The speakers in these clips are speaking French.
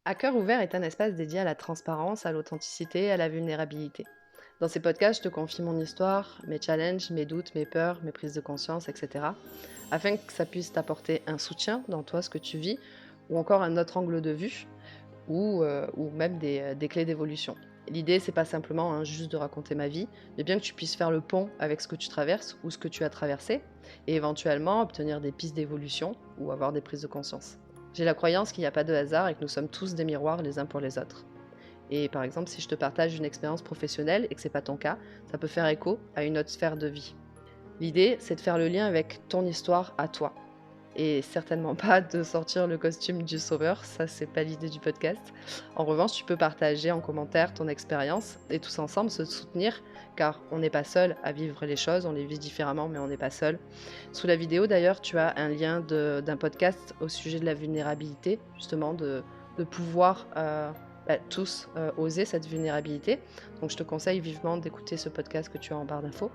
À cœur ouvert est un espace dédié à la transparence, à l'authenticité et à la vulnérabilité. Dans ces podcasts, je te confie mon histoire, mes challenges, mes doutes, mes peurs, mes prises de conscience, etc. Afin que ça puisse t'apporter un soutien dans toi, ce que tu vis, ou encore un autre angle de vue, ou même des clés d'évolution. L'idée, c'est pas simplement juste de raconter ma vie, mais bien que tu puisses faire le pont avec ce que tu traverses ou ce que tu as traversé, et éventuellement obtenir des pistes d'évolution ou avoir des prises de conscience. J'ai la croyance qu'il n'y a pas de hasard et que nous sommes tous des miroirs les uns pour les autres. Et par exemple, si je te partage une expérience professionnelle et que c'est pas ton cas, ça peut faire écho à une autre sphère de vie. L'idée, c'est de faire le lien avec ton histoire à toi. Et certainement pas de sortir le costume du sauveur, ça c'est pas l'idée du podcast. En revanche, tu peux partager en commentaire ton expérience et tous ensemble se soutenir, car on n'est pas seul à vivre les choses, on les vit différemment, mais on n'est pas seul. Sous la vidéo d'ailleurs, tu as un lien d'un podcast au sujet de la vulnérabilité, justement de pouvoir tous oser cette vulnérabilité. Donc je te conseille vivement d'écouter ce podcast que tu as en barre d'infos.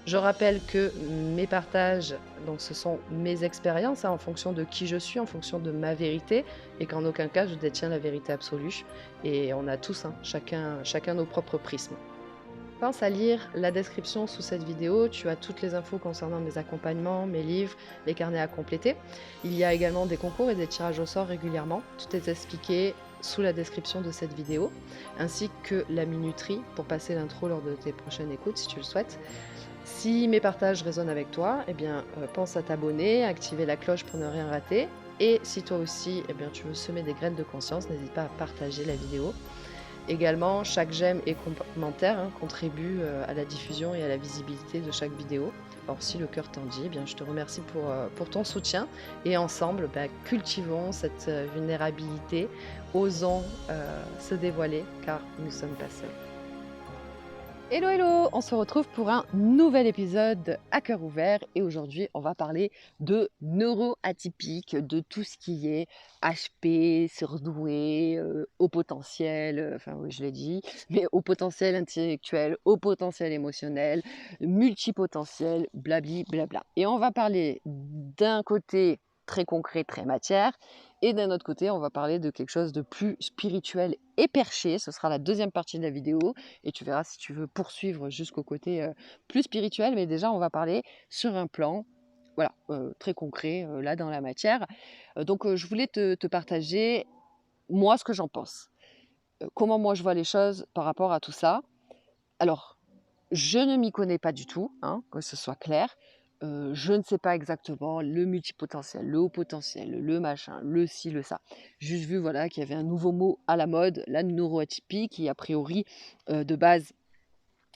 Je rappelle que mes partages, donc ce sont mes expériences en fonction de qui je suis, en fonction de ma vérité, et qu'en aucun cas je détiens la vérité absolue. Et on a tous, chacun nos propres prismes. Pense à lire la description sous cette vidéo, tu as toutes les infos concernant mes accompagnements, mes livres, les carnets à compléter. Il y a également des concours et des tirages au sort régulièrement. Tout est expliqué sous la description de cette vidéo, ainsi que la minuterie pour passer l'intro lors de tes prochaines écoutes si tu le souhaites. Si mes partages résonnent avec toi, pense à t'abonner, à activer la cloche pour ne rien rater. Et si toi aussi, tu veux semer des graines de conscience, n'hésite pas à partager la vidéo. Également, chaque j'aime et commentaire contribue à la diffusion et à la visibilité de chaque vidéo. Alors si le cœur t'en dit, je te remercie pour ton soutien et ensemble, cultivons cette vulnérabilité, osons se dévoiler car nous ne sommes pas seuls. Hello hello, on se retrouve pour un nouvel épisode à cœur ouvert et aujourd'hui on va parler de neuroatypique, de tout ce qui est HP, surdoué, haut potentiel, enfin oui je l'ai dit, mais haut potentiel intellectuel, haut potentiel émotionnel, multipotentiel, blabli blabla. Et on va parler d'un côté très concret, très matière, et d'un autre côté on va parler de quelque chose de plus spirituel et perché, ce sera la deuxième partie de la vidéo. Et tu verras si tu veux poursuivre jusqu'au côté plus spirituel. Mais déjà, on va parler sur un plan voilà, très concret, là, dans la matière. Donc, je voulais te partager, moi, ce que j'en pense. Comment moi, je vois les choses par rapport à tout ça. Alors, je ne m'y connais pas du tout, que ce soit clair. Je ne sais pas exactement le multipotentiel, le haut potentiel, le machin, le ci, le ça. Juste vu voilà, qu'il y avait un nouveau mot à la mode, la neuroatypie, qui a priori, de base,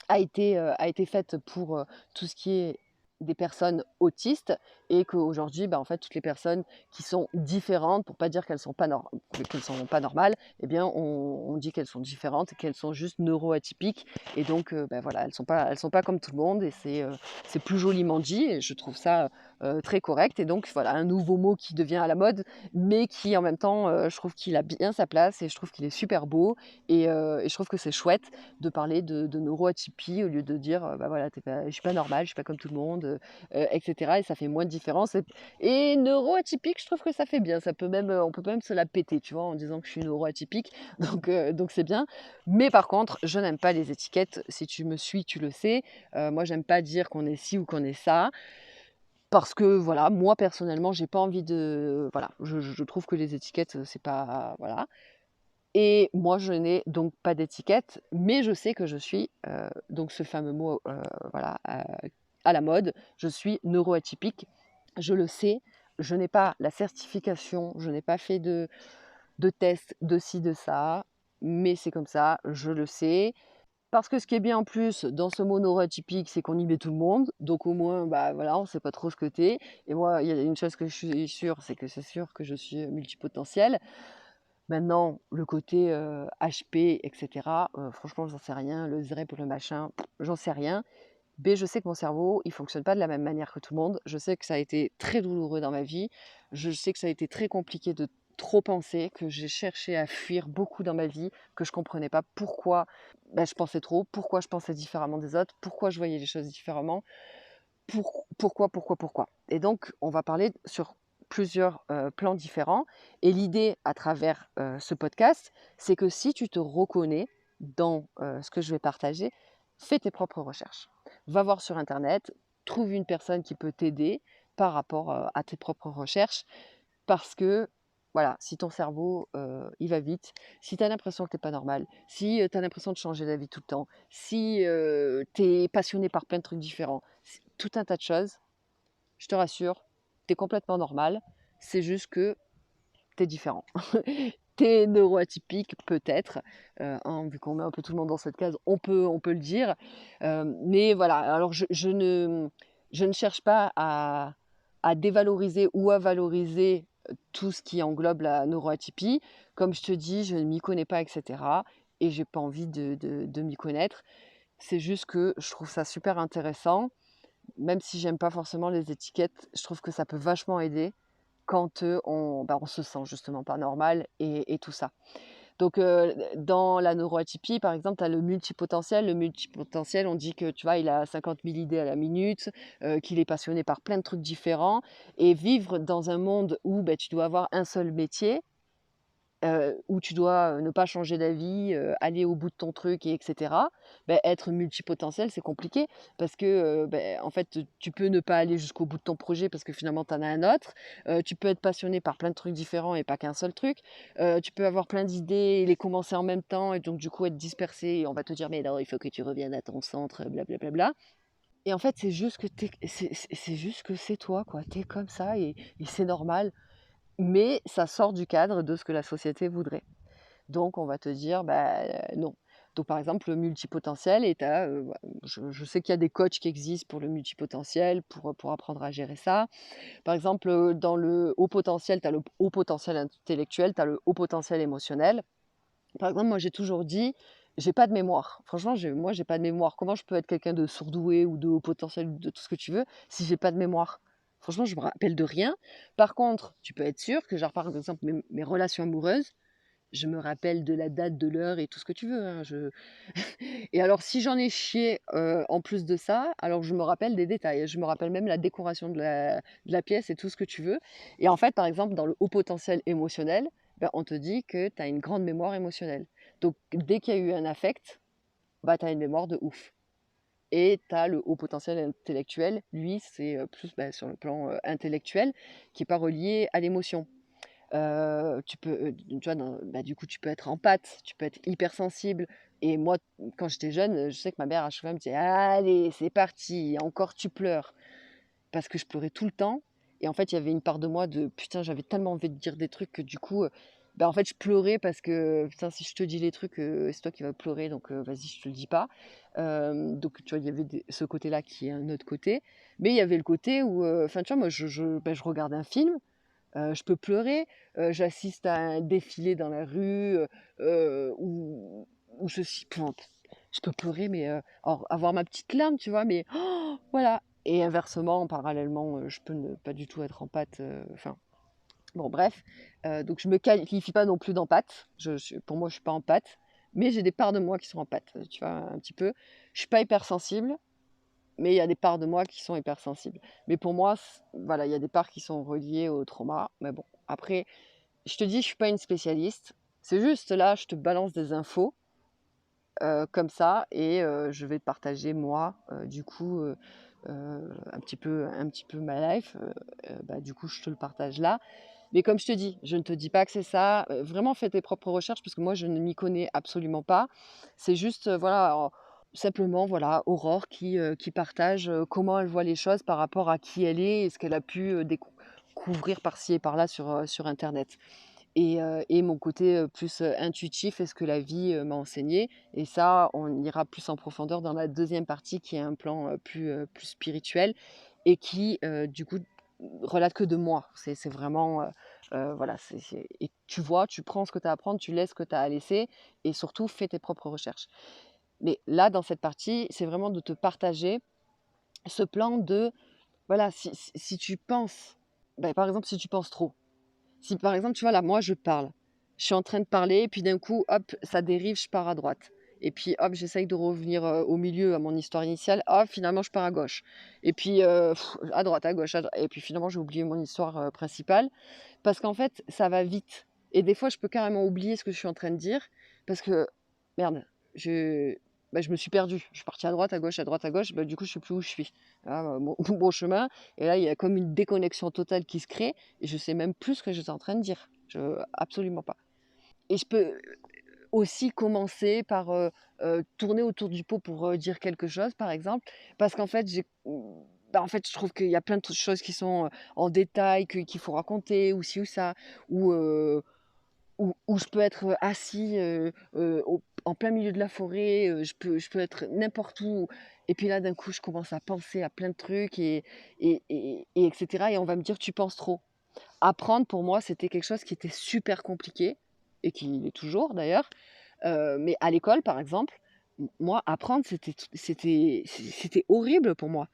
a été faite pour tout ce qui est des personnes autistes et qu'aujourd'hui, en fait, toutes les personnes qui sont différentes, pour pas dire qu'elles sont qu'elles sont pas normales, eh bien, on dit qu'elles sont différentes et qu'elles sont juste neuroatypiques. Et donc, voilà, elles sont pas comme tout le monde et c'est plus joliment dit et je trouve ça très correct. Et donc, voilà, un nouveau mot qui devient à la mode, mais qui en même temps, je trouve qu'il a bien sa place et je trouve qu'il est super beau et je trouve que c'est chouette de parler de neuroatypie au lieu de dire voilà, je suis pas normale, je suis pas comme tout le monde, etc. Et ça fait moins de différence. Et neuroatypique, je trouve que ça fait bien. Ça peut même, on peut même se la péter, tu vois, en disant que je suis neuroatypique. Donc c'est bien. Mais par contre, je n'aime pas les étiquettes. Si tu me suis, tu le sais. Moi, j'aime pas dire qu'on est ci ou qu'on est ça. Parce que voilà, moi personnellement, j'ai pas envie de. Voilà, je trouve que les étiquettes, c'est pas. Voilà. Et moi, je n'ai donc pas d'étiquette, mais je sais que je suis, donc ce fameux mot, voilà, à la mode, je suis neuroatypique. Je le sais, je n'ai pas la certification, je n'ai pas fait de test de ci, de ça, mais c'est comme ça, je le sais. Parce que ce qui est bien en plus dans ce mot neuroatypique, c'est qu'on y met tout le monde, donc au moins, voilà, on ne sait pas trop ce que tu es. Et moi, il y a une chose que je suis sûre, c'est sûr que je suis multipotentielle. Maintenant, le côté HP, etc., franchement, j'en sais rien. Le ZREP ou le machin, j'en sais rien. Mais je sais que mon cerveau, il fonctionne pas de la même manière que tout le monde. Je sais que ça a été très douloureux dans ma vie. Je sais que ça a été très compliqué de trop penser, que j'ai cherché à fuir beaucoup dans ma vie, que je comprenais pas pourquoi je pensais trop, pourquoi je pensais différemment des autres, pourquoi je voyais les choses différemment, pourquoi. Et donc, on va parler sur plusieurs plans différents. Et l'idée à travers ce podcast, c'est que si tu te reconnais dans ce que je vais partager, fais tes propres recherches. Va voir sur Internet, trouve une personne qui peut t'aider par rapport à tes propres recherches, parce que voilà, si ton cerveau il va vite, si tu as l'impression que tu n'es pas normal, si tu as l'impression de changer d'avis tout le temps, si tu es passionné par plein de trucs différents, tout un tas de choses, je te rassure, tu es complètement normal. C'est juste que tu es différent. Tu es neuroatypique peut-être, vu qu'on met un peu tout le monde dans cette case, on peut le dire. Mais voilà, alors je ne cherche pas à dévaloriser ou à valoriser tout ce qui englobe la neuroatypie. Comme je te dis, je ne m'y connais pas, etc. Et j'ai pas envie de m'y connaître. C'est juste que je trouve ça super intéressant, même si j'aime pas forcément les étiquettes, je trouve que ça peut vachement aider quand on se sent justement pas normal et tout ça. Donc, dans la neuroatypie, par exemple, tu as le multipotentiel. Le multipotentiel, on dit que, tu vois, il a 50 000 idées à la minute, qu'il est passionné par plein de trucs différents. Et vivre dans un monde où tu dois avoir un seul métier, où tu dois ne pas changer d'avis, aller au bout de ton truc, et etc. Être multipotentiel, c'est compliqué parce que en fait, tu peux ne pas aller jusqu'au bout de ton projet parce que finalement, tu en as un autre. Tu peux être passionné par plein de trucs différents et pas qu'un seul truc. Tu peux avoir plein d'idées et les commencer en même temps et donc, du coup, être dispersé. Et on va te dire, mais non, il faut que tu reviennes à ton centre, blablabla. Et en fait, c'est juste que c'est juste que c'est toi, quoi. Tu es comme ça et c'est normal. Mais ça sort du cadre de ce que la société voudrait. Donc on va te dire, non. Donc par exemple, le multipotentiel, et je sais qu'il y a des coachs qui existent pour le multipotentiel, pour apprendre à gérer ça. Par exemple, dans le haut potentiel, tu as le haut potentiel intellectuel, tu as le haut potentiel émotionnel. Par exemple, moi j'ai toujours dit, j'ai pas de mémoire. Franchement, moi j'ai pas de mémoire. Comment je peux être quelqu'un de surdoué ou de haut potentiel, ou de tout ce que tu veux, si j'ai pas de mémoire? Franchement, je me rappelle de rien. Par contre, tu peux être sûr que, genre, par exemple, mes relations amoureuses, je me rappelle de la date, de l'heure et tout ce que tu veux, hein, et alors si j'en ai chié, en plus de ça, alors je me rappelle des détails. Je me rappelle même la décoration de la pièce et tout ce que tu veux. Et en fait, par exemple, dans le haut potentiel émotionnel, on te dit que tu as une grande mémoire émotionnelle. Donc dès qu'il y a eu un affect, tu as une mémoire de ouf. Et tu as le haut potentiel intellectuel, lui, c'est, plus, sur le plan, intellectuel, qui est pas relié à l'émotion. Tu peux, tu vois, du coup, tu peux être empathe, tu peux être hypersensible. Et moi, quand j'étais jeune, je sais que ma mère à chaque fois me disait: «Allez, c'est parti, encore tu pleures». Parce que je pleurais tout le temps. Et en fait, il y avait une part de moi de putain, j'avais tellement envie de dire des trucs que du coup, en fait, je pleurais parce que putain, si je te dis les trucs, c'est toi qui vas pleurer, donc vas-y, je te le dis pas. Donc tu vois, il y avait ce côté-là qui est un autre côté. Mais il y avait le côté où, enfin, tu vois, moi, je regarde un film, je peux pleurer, j'assiste à un défilé dans la rue, où je peux pleurer, mais alors avoir ma petite larme, tu vois? Mais voilà. Et inversement, parallèlement, je peux ne pas du tout être empathe, enfin bon, bref, donc je me qualifie pas non plus d'empathe. Pour moi, je suis pas empathe, mais j'ai des parts de moi qui sont empathes, tu vois? Un petit peu. Je suis pas hypersensible, mais il y a des parts de moi qui sont hypersensibles. Mais pour moi, voilà, il y a des parts qui sont reliées au trauma. Mais bon, après, je te dis, je suis pas une spécialiste. C'est juste là, je te balance des infos comme ça, et je vais te partager moi, du coup, un petit peu ma life. Du coup, je te le partage là. Mais comme je te dis, je ne te dis pas que c'est ça. Vraiment, fais tes propres recherches parce que moi, je ne m'y connais absolument pas. C'est juste, voilà, simplement, voilà, Aurore qui partage comment elle voit les choses par rapport à qui elle est et ce qu'elle a pu découvrir par-ci et par-là sur Internet. Et mon côté plus intuitif et ce que la vie m'a enseigné. Et ça, on ira plus en profondeur dans la deuxième partie qui est un plan plus spirituel et qui, du coup, relate que de moi. C'est vraiment, voilà, et tu vois, tu prends ce que tu as à prendre, tu laisses ce que tu as à laisser, et surtout, fais tes propres recherches. Mais là, dans cette partie, c'est vraiment de te partager ce plan de, voilà, si tu penses, par exemple, si tu penses trop, si par exemple, tu vois, là, moi, je parle, je suis en train de parler, et puis d'un coup, hop, ça dérive, je pars à droite. Et puis hop, j'essaye de revenir, au milieu, à mon histoire initiale. Hop, finalement, je pars à gauche. Et puis, à droite, à gauche, et puis finalement, j'ai oublié mon histoire, principale. Parce qu'en fait, ça va vite. Et des fois, je peux carrément oublier ce que je suis en train de dire parce que, merde, je, je me suis perdue. Je suis partie à droite, à gauche. Du coup, je sais plus où je suis. Ah, mon chemin. Et là, il y a comme une déconnexion totale qui se crée. Et je sais même plus ce que j'étais en train de dire. Absolument pas. Et je peux aussi commencer par tourner autour du pot pour dire quelque chose, par exemple, parce qu'en fait, en fait, je trouve qu'il y a plein de choses qui sont en détail, qu'il faut raconter, ou ci ou ça, ou où je peux être assis en plein milieu de la forêt, je peux être n'importe où, et puis là, d'un coup, je commence à penser à plein de trucs, et etc. Et on va me dire, tu penses trop. Apprendre, pour moi, c'était quelque chose qui était super compliqué, et qui l'est toujours d'ailleurs. Mais à l'école, par exemple, moi, apprendre, c'était horrible pour moi.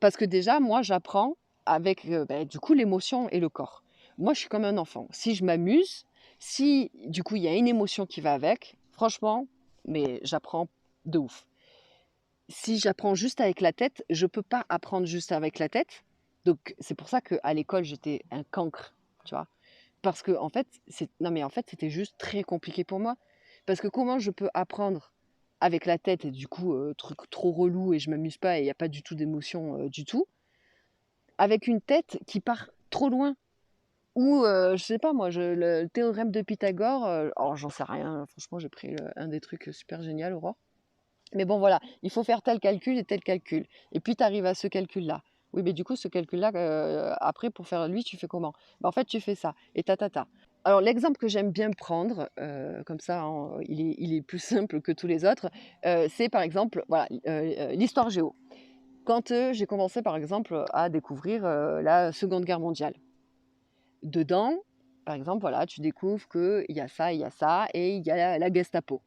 Parce que déjà, moi, j'apprends avec du coup l'émotion et le corps. Moi, je suis comme un enfant. Si je m'amuse, si du coup il y a une émotion qui va avec, franchement, mais j'apprends de ouf. Si j'apprends juste avec la tête, je peux pas apprendre juste avec la tête. Donc c'est pour ça qu'à l'école, j'étais un cancre, tu vois. Parce que en fait, non mais en fait, c'était juste très compliqué pour moi. Parce que comment je peux apprendre avec la tête et du coup, truc trop relou et je m'amuse pas et il y a pas du tout d'émotion, du tout, avec une tête qui part trop loin. Ou, je sais pas moi, le théorème de Pythagore, alors j'en sais rien, franchement, j'ai pris un des trucs super génial, Aurore. Mais bon, voilà, il faut faire tel calcul et tel calcul. Et puis tu arrives à ce calcul-là. Oui, mais du coup, ce calcul-là, après, pour faire lui, tu fais comment? En fait, tu fais ça, et ta, ta, ta. Alors, l'exemple que j'aime bien prendre, comme ça, hein, il est plus simple que tous les autres, c'est par exemple, voilà, l'histoire géo. Quand j'ai commencé, par exemple, à découvrir la Seconde Guerre mondiale, dedans, par exemple, voilà, tu découvres qu'il y a ça, il y a ça, et il y a la Gestapo.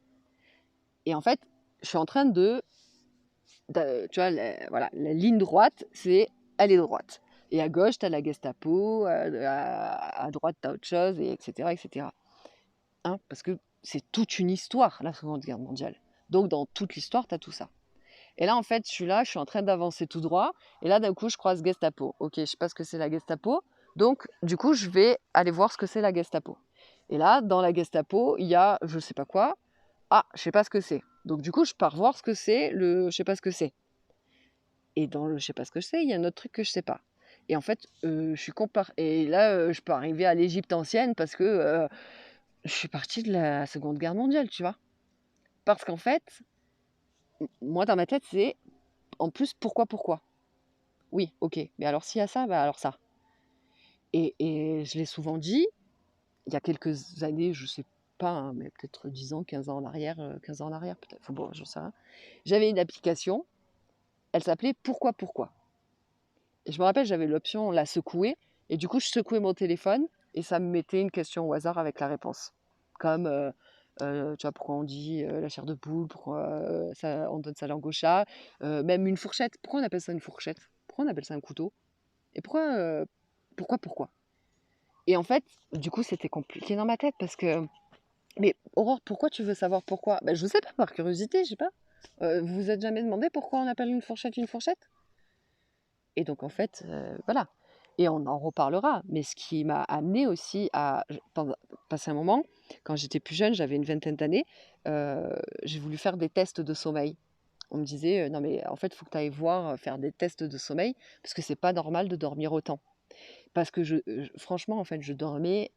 Et en fait, je suis en train tu vois, voilà, la ligne droite, elle est droite. Et à gauche, tu as la Gestapo, à droite, tu as autre chose, et etc. etc. Hein, parce que c'est toute une histoire, la Seconde Guerre mondiale. Donc, dans toute l'histoire, tu as tout ça. Et là, en fait, je suis en train d'avancer tout droit. Et là, d'un coup, je croise Gestapo. Ok, je sais pas ce que c'est la Gestapo. Donc, du coup, je vais aller voir ce que c'est la Gestapo. Et là, dans la Gestapo, il y a je sais pas quoi. Ah, je sais pas ce que c'est. Donc, du coup, je pars voir ce que c'est le je sais pas ce que c'est. Et dans le je sais pas ce que c'est, il y a un autre truc que je sais pas. Et en fait, je suis et là, je peux arriver à l'Égypte ancienne parce que je suis partie de la Seconde Guerre mondiale, tu vois. Parce qu'en fait, moi, dans ma tête, c'est en plus pourquoi. Oui, OK, mais alors s'il y a ça, bah, alors ça. Et je l'ai souvent dit, il y a quelques années, je sais pas, hein, mais peut-être 10 ans, 15 ans en arrière, 15 ans en arrière peut-être, enfin bon, j'en sais rien. J'avais une application, elle s'appelait «Pourquoi?». Et je me rappelle, j'avais l'option la secouer, et du coup, je secouais mon téléphone et ça me mettait une question au hasard avec la réponse. Comme, tu vois, pourquoi on dit la chair de poule, pourquoi on donne sa langue au chat, même une fourchette. Pourquoi on appelle ça une fourchette? Pourquoi on appelle ça un couteau? Et pourquoi? Et en fait, du coup, c'était compliqué dans ma tête parce que, mais Aurore, pourquoi tu veux savoir pourquoi? Ben, je sais pas, par curiosité, je sais pas. Vous vous êtes jamais demandé pourquoi on appelle une fourchette? Et donc en fait, voilà. Et on en reparlera. Mais ce qui m'a amené aussi à pendant passer un moment, quand j'étais plus jeune, j'avais une vingtaine d'années, j'ai voulu faire des tests de sommeil. On me disait: «Non mais en fait, il faut que tu ailles voir, faire des tests de sommeil parce que c'est pas normal de dormir autant». Parce que franchement, en fait, je dormais,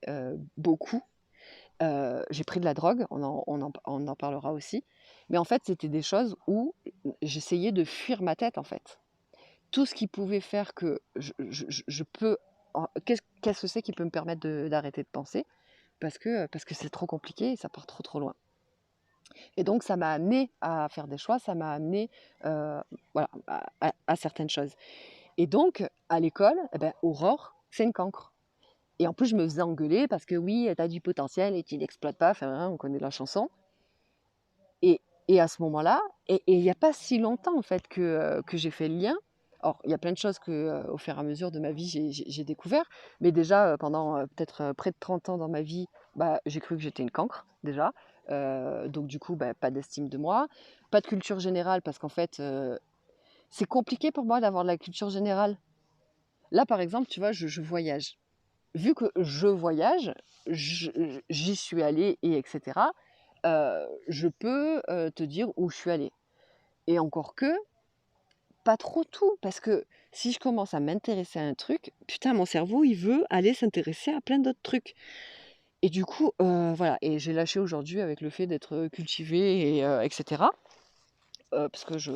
beaucoup. J'ai pris de la drogue, on en parlera aussi. Mais en fait, c'était des choses où j'essayais de fuir ma tête, en fait. Tout ce qui pouvait faire que je peux qu'est-ce que c'est qui peut me permettre d'arrêter de penser? Parce que c'est trop compliqué et ça part trop, trop loin. Et donc ça m'a amené à faire des choix, ça m'a amené voilà, à certaines choses. Et donc à l'école, eh ben, Aurore, c'est une cancre. Et en plus, je me faisais engueuler parce que oui, tu as du potentiel et tu n'exploites pas, enfin, hein, on connaît la chanson. Et, et à ce moment-là, et il n'y a pas si longtemps en fait que j'ai fait le lien. Alors, il y a plein de choses que, au fur et à mesure de ma vie, j'ai découvert. Mais déjà, pendant peut-être près de 30 ans dans ma vie, bah, j'ai cru que j'étais une cancre déjà, donc du coup, bah, pas d'estime de moi, pas de culture générale parce qu'en fait, c'est compliqué pour moi d'avoir de la culture générale. Là, par exemple, tu vois, je voyage. Vu que je voyage, j'y suis allée et etc. Je peux, te dire où je suis allée et encore que, pas trop tout parce que si je commence à m'intéresser à un truc, putain, mon cerveau, il veut aller s'intéresser à plein d'autres trucs et du coup, voilà et j'ai lâché aujourd'hui avec le fait d'être cultivée et cetera, parce que je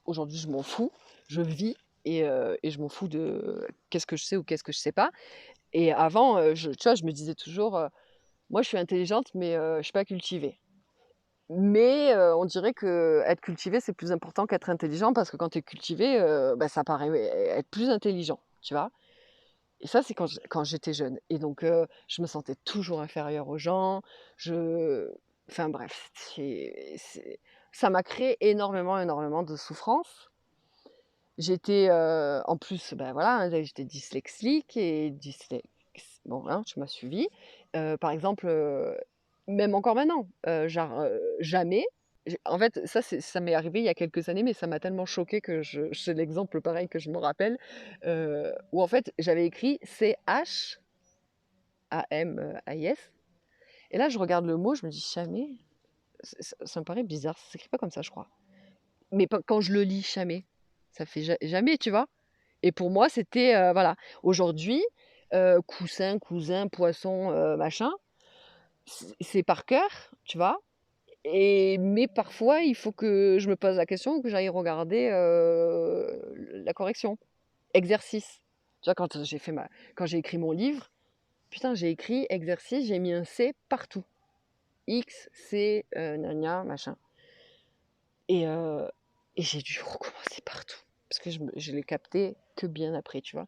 aujourd'hui, je m'en fous. Je vis et je m'en fous de qu'est-ce que je sais ou qu'est-ce que je sais pas et avant, tu vois, je me disais toujours, «Moi, je suis intelligente mais je suis pas cultivée». Mais on dirait qu'être cultivé, c'est plus important qu'être intelligent parce que quand tu es cultivé, bah, ça paraît être plus intelligent, tu vois? Et ça, c'est quand j'étais jeune et donc je me sentais toujours inférieure aux gens, je enfin bref, c'est ça m'a créé énormément, énormément de souffrance. J'étais, en plus, bah, voilà, hein, j'étais dyslexique et bon, hein, tu m'as suivi. Par exemple, même encore maintenant, genre, jamais en fait, ça m'est arrivé il y a quelques années, mais ça m'a tellement choquée que c'est l'exemple pareil que je me rappelle, où en fait, j'avais écrit CHAMAIS et là, je regarde le mot, je me dis: «Chamais?» ça me paraît bizarre, ça s'écrit pas comme ça, je crois. Mais pas quand je le lis, chamais, ça fait jamais, tu vois? Et pour moi, c'était, voilà. Aujourd'hui, coussin, cousin, poisson, machin, c'est par cœur, tu vois? Mais parfois, il faut que je me pose la question ou que j'aille regarder, la correction. Exercice. Tu vois, quand j'ai écrit mon livre, putain, j'ai écrit exercice, j'ai mis un C partout. X, C, gna gna, machin et heu et j'ai dû recommencer partout parce que je l'ai capté que bien après, tu vois?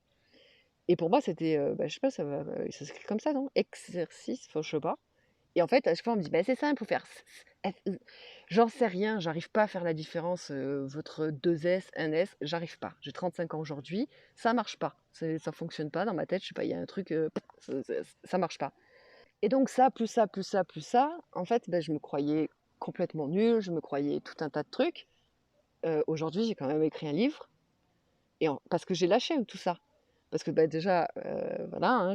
Et pour moi, c'était, bah, je sais pas, ça s'écrit comme ça, non? Exercice, enfin, je sais pas. Et en fait, à chaque fois, on me dit: «Bah, c'est simple, il faut faire j'en sais rien, j'arrive pas à faire la différence, votre 2 S, un S, j'arrive pas. J'ai 35 ans aujourd'hui, ça marche pas. Ça fonctionne pas dans ma tête, je sais pas, il y a un truc, ça marche pas. Et donc ça, plus ça, plus ça, plus ça, en fait, bah, je me croyais complètement nulle, je me croyais tout un tas de trucs. Aujourd'hui, j'ai quand même écrit un livre parce que j'ai lâché tout ça. Parce que, bah, déjà, voilà, hein,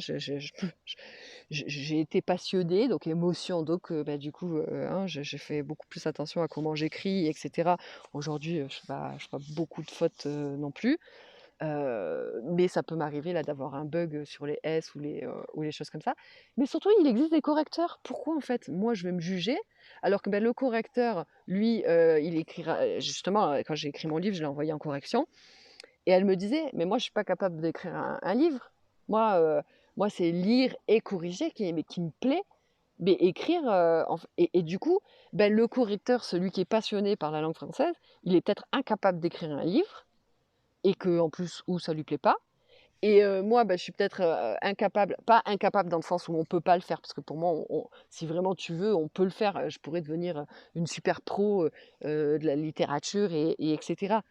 j'ai été passionnée, donc émotion, donc bah, du coup, hein, j'ai fait beaucoup plus attention à comment j'écris et cetera. Aujourd'hui, je fais pas beaucoup de fautes, non plus, mais ça peut m'arriver là d'avoir un bug, sur les S ou les choses comme ça. Mais surtout, il existe des correcteurs. Pourquoi en fait, moi, je vais me juger alors que, bah, le correcteur, lui, il écrira justement, quand j'ai écrit mon livre, je l'ai envoyé en correction et elle me disait: «Mais moi, je suis pas capable d'écrire un livre. Moi, moi, c'est lire et corriger qui me plaît, mais écrire, et du coup, ben, le correcteur, celui qui est passionné par la langue française, il est peut-être incapable d'écrire un livre et qu'en plus ou ça lui plaît pas et moi, bah, je suis peut-être, incapable pas incapable dans le sens où on peut pas le faire parce que pour moi, on si vraiment tu veux, on peut le faire, je pourrais devenir, une super pro, de la littérature et etc.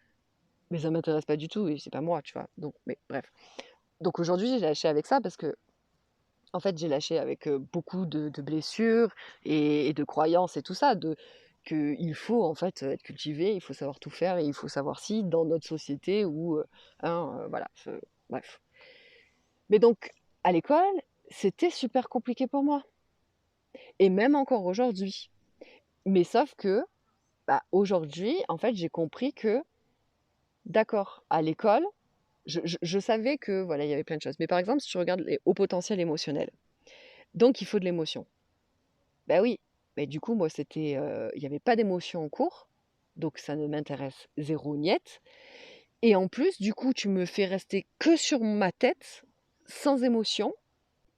Mais ça m'intéresse pas du tout et c'est pas moi, tu vois? Donc mais bref. Donc aujourd'hui, j'ai lâché avec ça parce que en fait, j'ai lâché avec, beaucoup de blessures et de croyances et tout ça, qu'il faut en fait, être cultivé, il faut savoir tout faire et il faut savoir si dans notre société où, hein, voilà, bref. Mais donc à l'école, c'était super compliqué pour moi et même encore aujourd'hui. Mais sauf que, bah, aujourd'hui, en fait, j'ai compris que d'accord, à l'école, je savais que voilà, il y avait plein de choses. Mais par exemple, si tu regardes les hauts potentiels émotionnels, donc il faut de l'émotion. Bah oui, mais du coup, moi, il y avait pas d'émotion en cours, donc ça ne m'intéresse zéro niette et en plus, du coup, tu me fais rester que sur ma tête, sans émotion,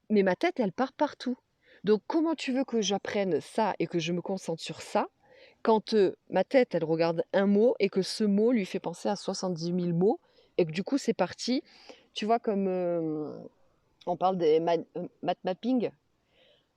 mais ma tête, elle part partout. Donc comment tu veux que j'apprenne ça et que je me concentre sur ça, quand, ma tête, elle regarde un mot et que ce mot lui fait penser à 70 000 mots et que du coup, c'est parti, tu vois, comme, on parle des math mapping.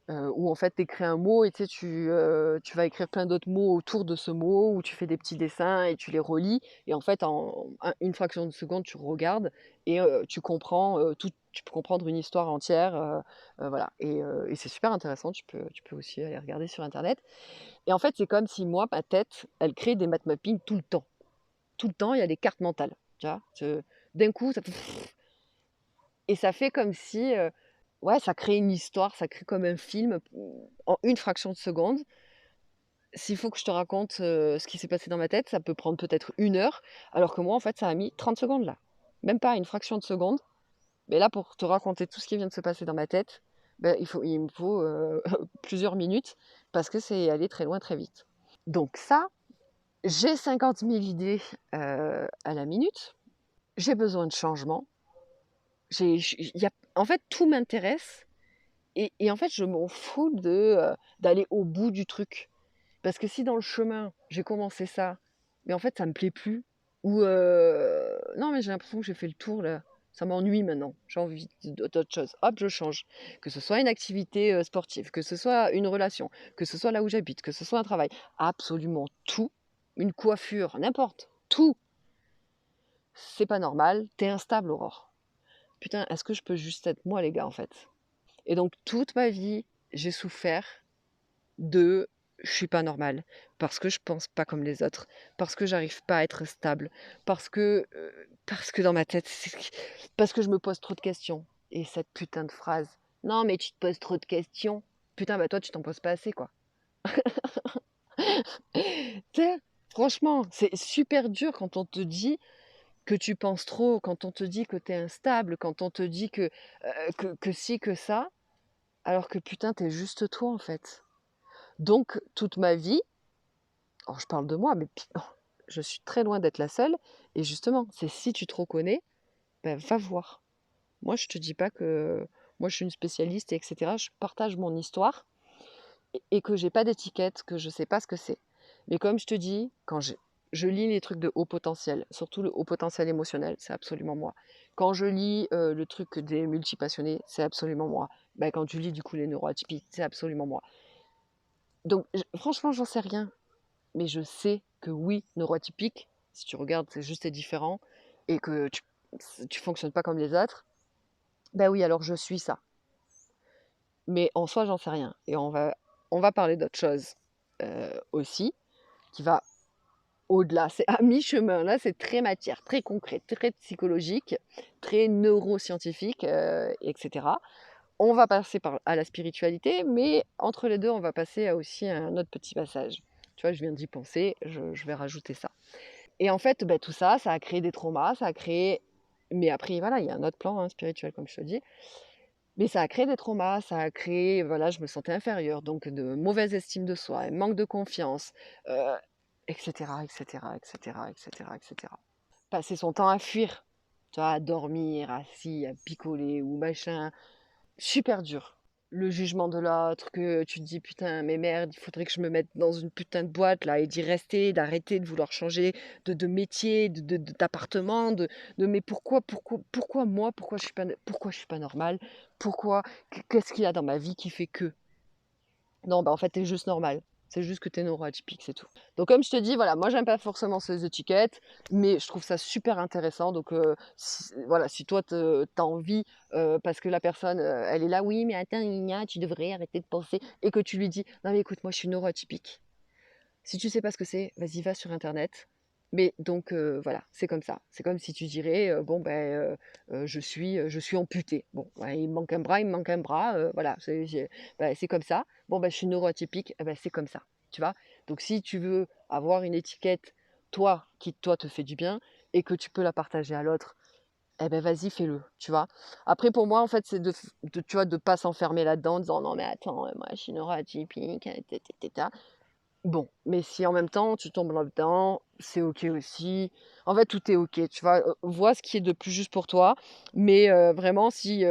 Où en fait tu écris un mot et tu sais, tu vas écrire plein d'autres mots autour de ce mot, où tu fais des petits dessins et tu les relis et en fait en une fraction de seconde tu regardes et tu comprends, tout tu peux comprendre une histoire entière, voilà et c'est super intéressant, tu peux aussi aller regarder sur internet et en fait, c'est comme si moi, ma tête, elle crée des math mapping tout le temps. Tout le temps, il y a des cartes mentales, tu vois? D'un coup, ça et ça fait comme si, ouais, ça crée une histoire, ça crée comme un film, en une fraction de seconde. S'il faut que je te raconte, ce qui s'est passé dans ma tête, ça peut prendre peut-être 1 heure, alors que moi, en fait, ça a mis 30 secondes, là. Même pas une fraction de seconde. Mais là, pour te raconter tout ce qui vient de se passer dans ma tête, il me faut, plusieurs minutes parce que c'est allé très loin, très vite. Donc ça, j'ai 50 000 idées, à la minute. J'ai besoin de changement. Il y a en fait, tout m'intéresse et en fait, je m'en fous d'aller au bout du truc. Parce que si dans le chemin, j'ai commencé ça, mais en fait ça me plaît plus ou non mais j'ai l'impression que j'ai fait le tour là, ça m'ennuie maintenant, j'ai envie d'autre chose, hop je change. Que ce soit une activité, sportive, que ce soit une relation, que ce soit là où j'habite, que ce soit un travail, absolument tout, une coiffure, n'importe, tout. C'est pas normal, tu es instable Aurore. Putain, est-ce que je peux juste être moi les gars en fait? Et donc toute ma vie, j'ai souffert de je suis pas normale, parce que je pense pas comme les autres, parce que j'arrive pas à être stable, parce que dans ma tête, parce que je me pose trop de questions. Et cette putain de phrase, non mais tu te poses trop de questions. Putain, bah toi tu t'en poses pas assez quoi. Tu sais, franchement, c'est super dur quand on te dit que tu penses trop, quand on te dit que t'es instable, quand on te dit que si, que ça, alors que putain, t'es juste toi en fait. Donc, toute ma vie, alors je parle de moi, mais je suis très loin d'être la seule. Et justement, c'est si tu te reconnais, ben, va voir. Moi, je te dis pas que moi je suis une spécialiste, etc. Je partage mon histoire et que j'ai pas d'étiquette, que je sais pas ce que c'est. Mais comme je te dis, je lis les trucs de haut potentiel, surtout le haut potentiel émotionnel, c'est absolument moi. Quand je lis le truc des multipassionnés, c'est absolument moi. Ben, quand tu lis du coup les neuroatypiques, c'est absolument moi. Donc franchement, j'en sais rien. Mais je sais que oui, neuroatypique, si tu regardes, c'est juste différent et que tu fonctionnes pas comme les autres, ben oui, alors je suis ça. Mais en soi, j'en sais rien. Et on va parler d'autre chose aussi, qui va au-delà. C'est à mi-chemin, là, c'est très matière, très concret, très psychologique, très neuroscientifique, etc. On va passer à la spiritualité, mais entre les deux, on va passer aussi à un autre petit passage. Tu vois, je viens d'y penser, je vais rajouter ça. Et en fait, tout ça, ça a créé des traumas, ça a créé mais après voilà, il y a un autre plan, hein, spirituel comme je te dis. Mais ça a créé des traumas, ça a créé voilà, je me sentais inférieure, donc de mauvaise estime de soi, manque de confiance, heu, et cetera, et cetera, et cetera, et cetera, et cetera. Passer son temps à fuir, tu vois? À dormir, assis, à picoler ou machin. Super dur. Le jugement de l'autre, que tu te dis: «Putain, mais merde, il faudrait que je me mette dans une putain de boîte là et d'y rester, d'arrêter de vouloir changer de métier, d'appartement, de mais pourquoi moi? Pourquoi je suis pas normale? Pourquoi? Qu'est-ce qu'il y a dans ma vie qui fait que?» Non, en fait, tu juste normal. C'est juste que tu es neuroatypique, c'est tout. Donc comme je te dis, voilà, moi j'aime pas forcément ces étiquettes, mais je trouve ça super intéressant. Donc voilà, si toi tu as envie, parce que la personne, elle est là: «Oui, mais attends, gna tu devrais arrêter de penser» et que tu lui dis: «Non mais écoute, moi je suis neuroatypique». Si tu sais pas ce que c'est, vas-y, va sur internet. Mais donc voilà, c'est comme ça. C'est comme si tu dirais, bon je suis amputée. Bon, ouais, il me manque un bras, il me manque un bras, voilà, c'est comme ça. Bon je suis neuroatypique, eh c'est comme ça, tu vois? Donc si tu veux avoir une étiquette, toi, qui toi te fait du bien et que tu peux la partager à l'autre, eh ben vas-y, fais-le, tu vois? Après pour moi, en fait, c'est tu vois, de pas s'enfermer là-dedans en disant: «Non mais attends, moi je suis neuroatypique, Bon, mais si en même temps tu tombes là-dedans, c'est OK aussi. En fait, tout est OK, tu vois? Vois ce qui est de plus juste pour toi, mais vraiment si,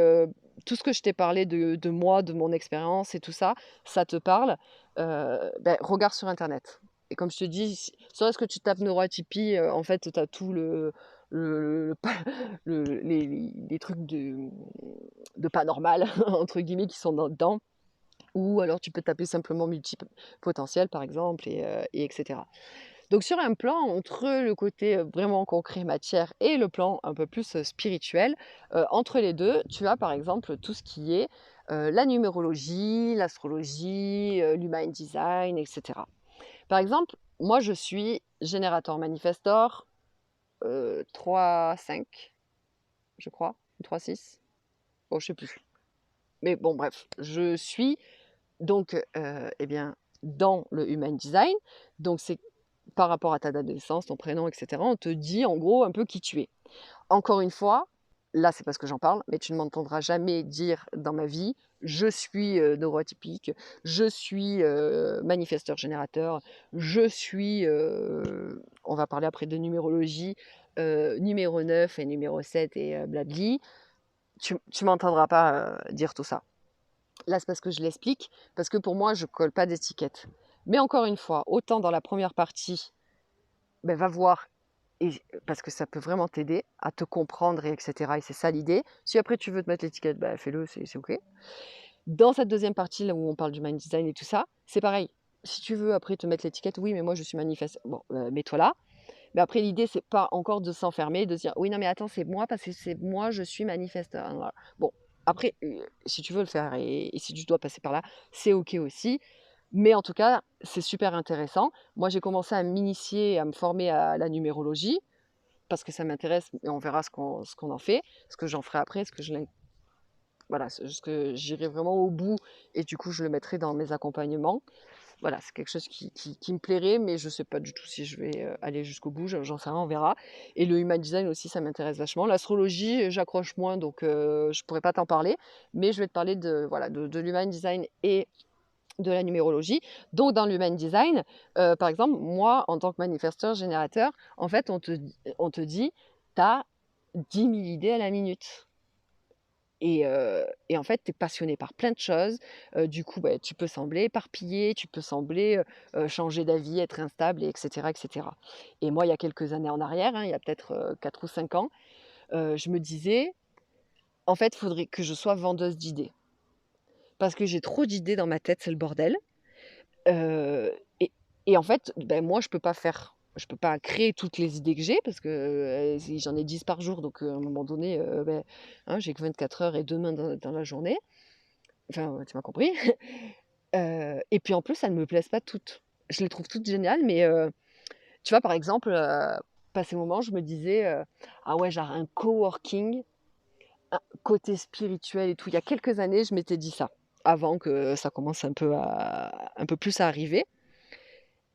tout ce que je t'ai parlé de moi, de mon expérience et tout ça, ça te parle, regarde sur internet et comme je te dis, si serait-ce que tu tapes neuroatypie, en fait, tu as tout le les trucs de «pas normal» entre guillemets qui sont dedans. Ou alors tu peux taper simplement multipotentiel par exemple et etc. Donc sur un plan entre le côté, vraiment concret matière et le plan un peu plus, spirituel, entre les 2, tu as par exemple tout ce qui est, la numérologie, l'astrologie, l'human design et cetera. Par exemple, moi je suis générateur manifestor, 3-5 je crois, ou 3-6, bon je sais plus. Mais bon bref, je suis donc, eh bien, dans le human design, donc c'est par rapport à ta date de naissance, ton prénom, et cetera, on te dit en gros un peu qui tu es. Encore une fois, là c'est parce que j'en parle, mais tu ne m'entendras jamais dire dans ma vie: «Je suis, neuroatypique, je suis, manifesteur générateur, je suis, on va parler après de numérologie, numéro 9 et numéro 7 et blabli». Tu m'entendras pas, dire tout ça. Là, c'est parce que je l'explique, parce que pour moi, je colle pas d'étiquette. Mais encore une fois, autant dans la première partie, ben, va voir, et parce que ça peut vraiment t'aider à te comprendre, et etc. Et c'est ça l'idée. Si après tu veux te mettre l'étiquette, ben, fais-le, c'est OK. Dans cette deuxième partie, là où on parle du mind design et tout ça, c'est pareil. Si tu veux après te mettre l'étiquette, oui, mais moi je suis manifeste. Bon, mets-toi là. Mais après, l'idée, c'est pas encore de s'enfermer, de se dire: «Oui, non, mais attends, c'est moi parce que c'est moi, je suis manifesteur». Voilà. Bon, après, si tu veux le faire et si tu dois passer par là, c'est OK aussi. Mais en tout cas, c'est super intéressant. Moi, j'ai commencé à m'initier, à me former à la numérologie parce que ça m'intéresse et on verra ce qu'on en fait, ce que j'en ferai après, voilà, ce que j'irai vraiment au bout et du coup, je le mettrai dans mes accompagnements. Voilà, c'est quelque chose qui me plairait, mais je sais pas du tout si je vais, aller jusqu'au bout, j'en sais rien, on verra. Et le human design aussi, ça m'intéresse vachement. L'astrologie, j'accroche moins, donc je pourrais pas t'en parler, mais je vais te parler de voilà, de l'human design et de la numérologie. Donc dans l'human design, par exemple, moi, en tant que manifesteur générateur, en fait, on te dit: «Tu as 10 000 idées à la minute». Et en fait, tu es passionné par plein de choses. Du coup, bah, tu peux sembler éparpillé, tu peux sembler, changer d'avis, être instable, et cetera, et cetera. Et moi, il y a quelques années en arrière, hein, il y a peut-être, 4 ou 5 ans, je me disais: «En fait, il faudrait que je sois vendeuse d'idées». Parce que j'ai trop d'idées dans ma tête, c'est le bordel. Heu et et en fait, ben, moi, je peux pas créer toutes les idées que j'ai parce que, si j'en ai 10 par jour, donc à un moment donné, beh, hein, j'ai que 24 heures et 2 mains dans la journée. Enfin, tu m'as compris. Et puis en plus, elles me plaisent pas toutes. Je les trouve toutes géniales, mais tu vois, par exemple, passé moment, je me disais, «Ah ouais, genre un coworking, un côté spirituel et tout». Il y a quelques années, je m'étais dit ça, avant que ça commence un peu plus à arriver.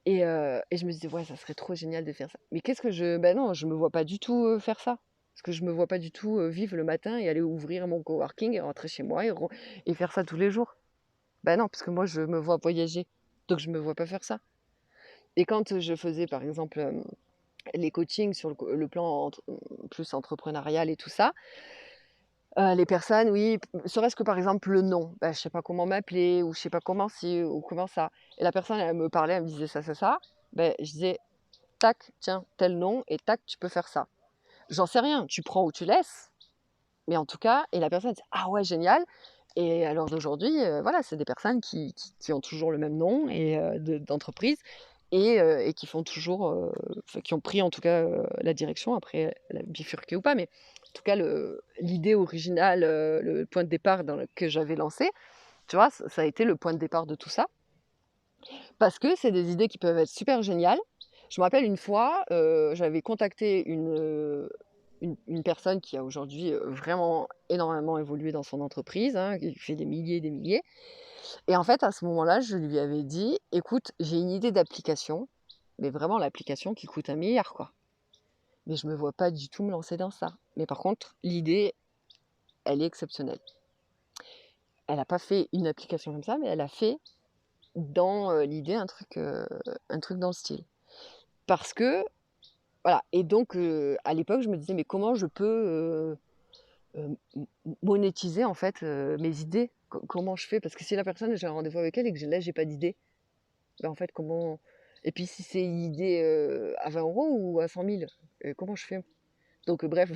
Et je me disais: «Ouais, ça serait trop génial de faire ça». Mais qu'est-ce que je ben non, je me vois pas du tout, faire ça. Parce que je me vois pas du tout, vivre le matin et aller ouvrir mon coworking et rentrer chez moi et faire ça tous les jours. Bah non, parce que moi, je me vois voyager, donc je me vois pas faire ça. Et quand, je faisais, par exemple, les coachings sur le plan plus entrepreneurial et tout ça, les personnes, oui, serait-ce que, par exemple, le nom, bah, je sais pas comment m'appeler ou je sais pas comment ci ou comment ça. Et la personne, elle me parlait, elle me disait ça, ça, ça. Ben je disais: «Tac, tiens, tel nom et tac, tu peux faire ça». J'en sais rien, tu prends ou tu laisses, mais en tout cas, et la personne dit: «Ah ouais, génial». Et à l'heure d'aujourd'hui, voilà, c'est des personnes qui ont toujours le même nom et d'entreprise et qui font toujours, enfin qui ont pris en tout cas, la direction. Après, elle a bifurqué ou pas, mais en tout cas l'idée originale, le point de départ que j'avais lancé, tu vois? Ça a été le point de départ de tout ça. Parce que c'est des idées qui peuvent être super géniales. Je me rappelle une fois, j'avais contacté une personne qui a aujourd'hui, vraiment énormément évolué dans son entreprise, hein, qui fait des milliers et des milliers. Et en fait, à ce moment-là, je lui avais dit: «Écoute, j'ai une idée d'application, mais vraiment l'application qui coûte 1 milliard, quoi. Mais je me vois pas du tout me lancer dans ça. Mais par contre, l'idée, elle est exceptionnelle». Elle a pas fait une application comme ça, mais elle a fait dans, l'idée un truc dans le style. Parce que voilà. Et donc à l'époque, je me disais: «Mais comment je peux, monétiser en fait, mes idées? Comment je fais?» Parce que si la personne, j'ai un rendez-vous avec elle et que j'ai pas d'idée, bah, en fait comment, et puis si c'est une idée, à 20 € ou à 100 000, comment je fais? Donc bref,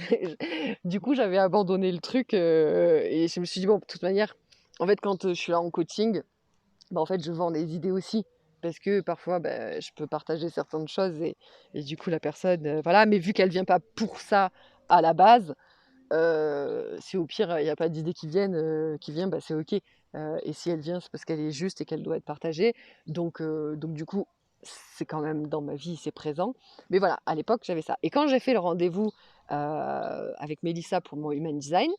du coup, j'avais abandonné le truc, et je me suis dit: «Bon, de toute manière, en fait, quand, je suis là en coaching, bah, en fait, je vends des idées aussi». parce que parfois, je peux partager certaines choses et du coup la personne, voilà, mais vu qu'elle vient pas pour ça à la base, si au pire, il y a pas d'idée qui vient, c'est OK. Et si elle vient, c'est parce qu'elle est juste et qu'elle doit être partagée. Donc du coup, c'est quand même dans ma vie, c'est présent. Mais voilà, à l'époque, j'avais ça. Et quand j'ai fait le rendez-vous, avec Mélissa pour mon human design,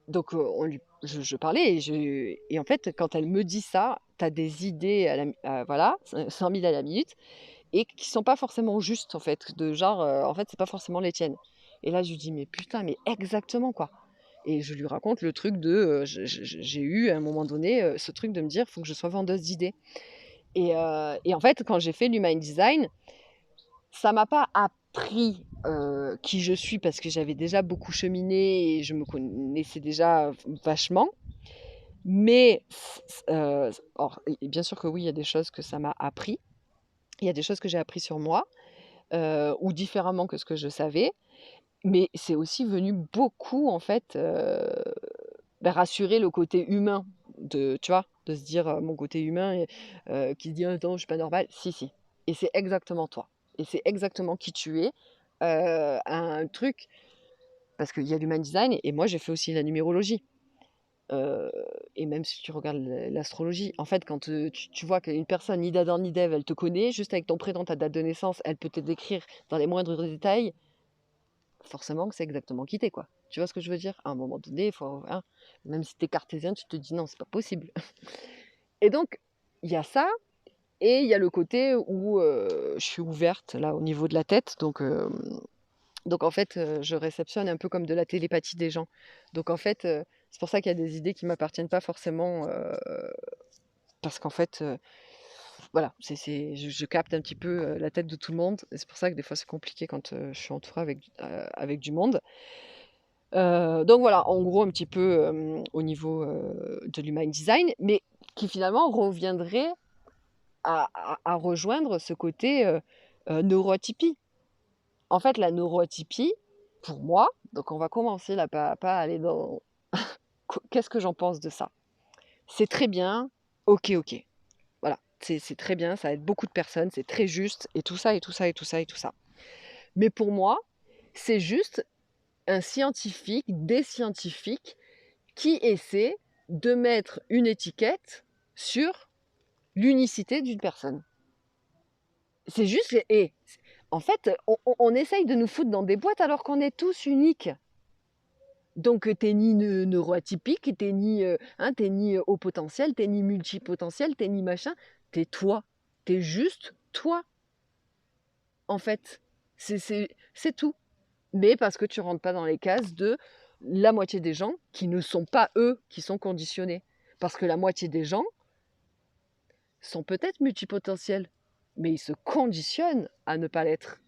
donc je parlais et en fait, quand elle me dit ça, tu as des idées voilà, 100 000 à la minute et qui sont pas forcément justes en fait, de genre, en fait, c'est pas forcément les tiennes. Et là, je lui dis: «Mais putain, mais exactement quoi!» Et je lui raconte le truc de, j'ai eu à un moment donné, ce truc de me dire: «Faut que je sois vendeuse d'idées» et en fait, quand j'ai fait l'human design, ça m'a pas appris, qui je suis parce que j'avais déjà beaucoup cheminé et je me connaissais déjà vachement. Mais alors et bien sûr que oui, il y a des choses que ça m'a appris. Il y a des choses que j'ai appris sur moi, ou différemment que ce que je savais. Mais c'est aussi venu beaucoup en fait, rassurer le côté humain de tu vois? De se dire, mon côté humain et qui se dit: «Attends, je suis pas normal». Si, si et c'est exactement toi et c'est exactement qui tu es. Un truc parce qu'il y a l'human design et moi j'ai fait aussi la numérologie. Heu et même si tu regardes l'astrologie, en fait, quand, tu vois qu'une personne, ni d'Adam ni d'Ève, elle te connaît, juste avec ton prénom, ta date de naissance, elle peut te décrire dans les moindres détails, forcément que c'est exactement qui tu es, quoi. Tu vois ce que je veux dire? À un moment donné, il faut hein, même si tu es cartésien, tu te dis: «Non, c'est pas possible» et donc il y a ça et il y a le côté où, je suis ouverte, là, au niveau de la tête, donc en fait, je réceptionne un peu comme de la télépathie des gens. Donc en fait, c'est pour ça qu'il y a des idées qui m'appartiennent pas forcément, parce qu'en fait, voilà, je capte un petit peu, la tête de tout le monde et c'est pour ça que des fois c'est compliqué quand, je suis entourée avec du monde. Donc voilà, en gros un petit peu, au niveau, de l'human design, mais qui finalement reviendrait à rejoindre ce côté, neuroatypie. En fait, la neuroatypie, pour moi, donc on va commencer là, pas aller dans qu'est-ce que j'en pense de ça? C'est très bien, OK, OK. Voilà, c'est très bien, ça aide beaucoup de personnes, c'est très juste et tout ça et tout ça et tout ça et tout ça. Mais pour moi, c'est juste un scientifique, des scientifiques qui essaient de mettre une étiquette sur l'unicité d'une personne. C'est juste et en fait, on essaye de nous foutre dans des boîtes alors qu'on est tous uniques. Donc, tu ni neuroatypique, tu ni, hein, tu ni, haut potentiel, tu ni multipotentiel, tu ni machin. Tu toi. Tu juste toi, en fait. C'est tout. Mais parce que tu rentres pas dans les cases de la moitié des gens qui ne sont pas eux qui sont conditionnés. Parce que la moitié des gens sont peut-être multipotentiels, mais ils se conditionnent à ne pas l'être.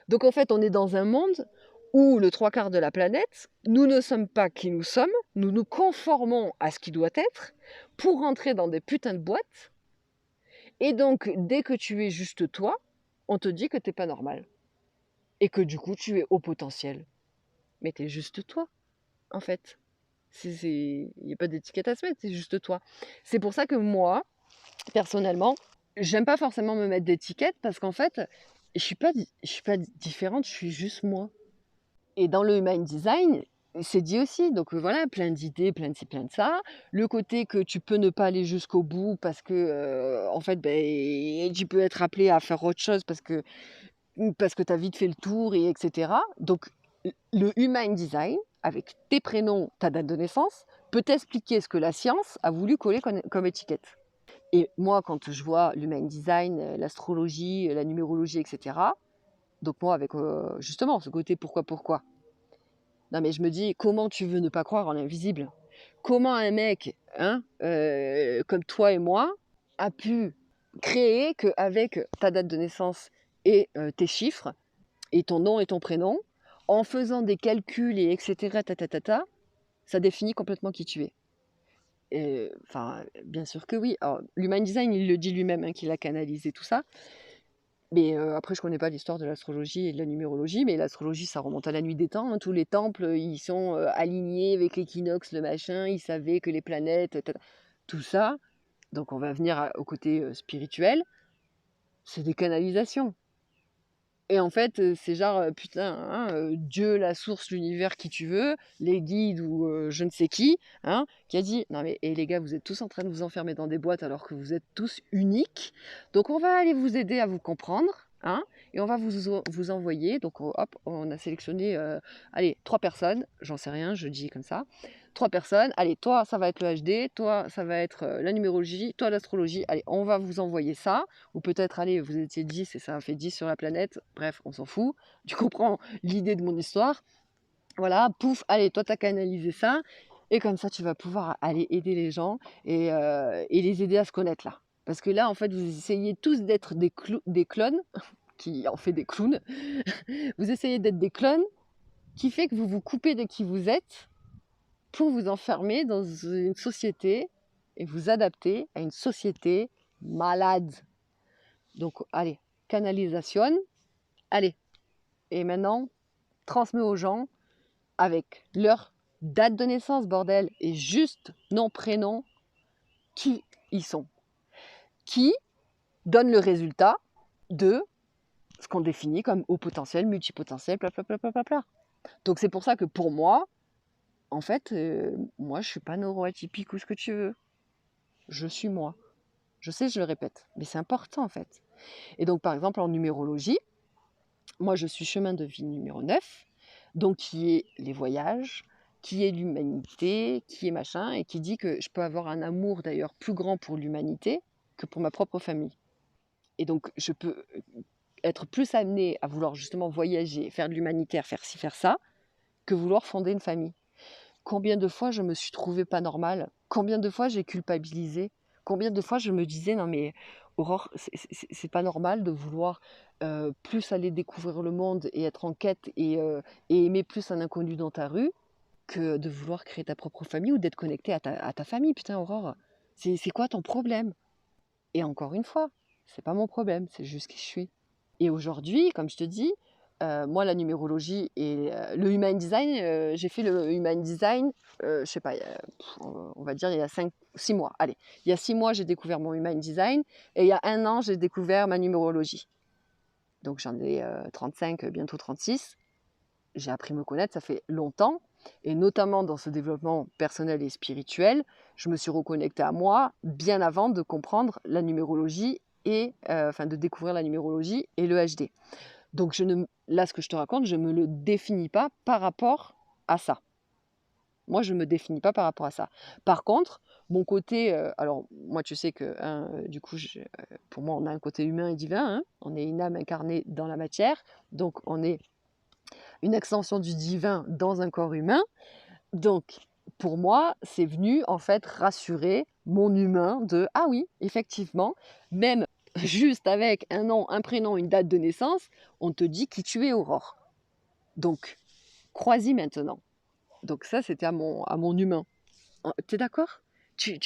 Donc en fait, on est dans un monde où le trois quarts de la planète, nous ne sommes pas qui nous sommes, nous nous conformons à ce qui doit être pour rentrer dans des putains de boîtes. Et donc, dès que tu es juste toi, on te dit que t'es pas normal. Et que du coup, tu es au potentiel. Mais t'es juste toi, en fait. Il n'y a pas d'étiquette à se mettre, c'est juste toi. C'est pour ça que moi, personnellement, j'aime pas forcément me mettre d'étiquette parce qu'en fait, je suis pas différente, je suis juste moi. Et dans le human design, c'est dit aussi, donc voilà, plein d'idées, plein de ci, plein de ça. Le côté que tu peux ne pas aller jusqu'au bout parce que, en fait, tu peux être appelé à faire autre chose parce que tu as vite fait le tour et etc. Donc le human design, avec tes prénoms, ta date de naissance, peut t'expliquer ce que la science a voulu coller comme étiquette. Et moi, quand je vois l'human design, l'astrologie, la numérologie et cetera, donc moi avec, justement ce côté pourquoi? Non mais je me dis: «Comment tu veux ne pas croire en l'invisible? Comment un mec, hein, comme toi et moi, a pu créer qu'avec ta date de naissance et tes chiffres et ton nom et ton prénom, en faisant des calculs et cetera ça définit complètement qui tu es?» Et enfin, bien sûr que oui. Alors l'human design, il le dit lui-même, hein, qu'il a canalisé tout ça. Mais après je connais pas l'histoire de l'astrologie et de la numérologie, mais l'astrologie ça remonte à la nuit des temps, hein. Tous les temples, ils sont, alignés avec l'équinoxe, le machin, ils savaient que les planètes tout ça. Donc on va venir au côté spirituel, c'est des canalisations. Et en fait, c'est genre, putain, hein, Dieu, la source, l'univers, qui tu veux, les guides ou je ne sais qui, hein, qui a dit: «Non mais les gars, vous êtes tous en train de vous enfermer dans des boîtes alors que vous êtes tous uniques. Donc on va aller vous aider à vous comprendre, hein, et on va vous envoyer». Donc hop, on a sélectionné, allez 3 personnes, j'en sais rien, je dis comme ça. 3 personnes, allez toi ça va être le HD, toi ça va être, la numérologie, toi l'astrologie. Allez, on va vous envoyer ça. Ou peut-être, allez, vous étiez 10 et ça a fait 10 sur la planète. Bref, on s'en fout. Tu comprends l'idée de mon histoire. Voilà, pouf, allez, toi, t'as canalisé ça. Et comme ça, tu vas pouvoir aller aider les gens et les aider à se connaître là. Parce que là, en fait, vous essayez tous d'être des clones, qui en fait des clowns. Vous essayez d'être des clones, qui fait que vous vous coupez de qui vous êtes pour vous enfermer dans une société et vous adapter à une société malade. Donc, allez, canalisation, allez. Et maintenant, transmets aux gens avec leur date de naissance, bordel, et juste nom, prénom, qui ils sont. Qui donne le résultat de ce qu'on définit comme haut potentiel, multipotentiel, bla. Donc c'est pour ça que pour moi, en fait, moi je suis pas neuroatypique ou ce que tu veux. Je suis moi. Je sais, je le répète, mais c'est important en fait. Et donc par exemple en numérologie, moi je suis chemin de vie numéro 9, donc qui est les voyages, qui est l'humanité, qui est machin, et qui dit que je peux avoir un amour d'ailleurs plus grand pour l'humanité que pour ma propre famille. Et donc je peux être plus amenée à vouloir justement voyager, faire de l'humanitaire, faire ci, faire ça, que vouloir fonder une famille. Combien de fois je me suis trouvée pas normale? Combien de fois j'ai culpabilisé? Combien de fois je me disais: «Non mais Aurore, c'est pas normal de vouloir, plus aller découvrir le monde et être en quête et aimer plus un inconnu dans ta rue, que de vouloir créer ta propre famille ou d'être connectée à ta famille. Putain Aurore, c'est quoi ton problème?» Et encore une fois, c'est pas mon problème, c'est juste qui je suis. Et aujourd'hui, comme je te dis, moi la numérologie et le human design, j'ai fait le human design, je sais pas, on va dire il y a 6 mois. Allez, il y a 6 mois, j'ai découvert mon human design et il y a 1 an, j'ai découvert ma numérologie. Donc j'en ai 35, bientôt 36. J'ai appris à me connaître, ça fait longtemps et notamment dans ce développement personnel et spirituel, je me suis reconnectée à moi bien avant de comprendre la numérologie et enfin de découvrir la numérologie et le HD. Donc là, ce que je te raconte, je ne me le définis pas par rapport à ça. Moi, je ne me définis pas par rapport à ça. Par contre, mon côté, alors moi, tu sais que, hein, du coup, pour moi, on a un côté humain et divin, hein. On est une âme incarnée dans la matière, donc on est une extension du divin dans un corps humain. Donc, pour moi, c'est venu en fait rassurer mon humain de ah oui, effectivement, même juste avec un nom, un prénom, une date de naissance, on te dit qui tu es, Aurore. Donc, crois-y maintenant. Donc ça, c'était à mon humain. T'es d'accord? Tu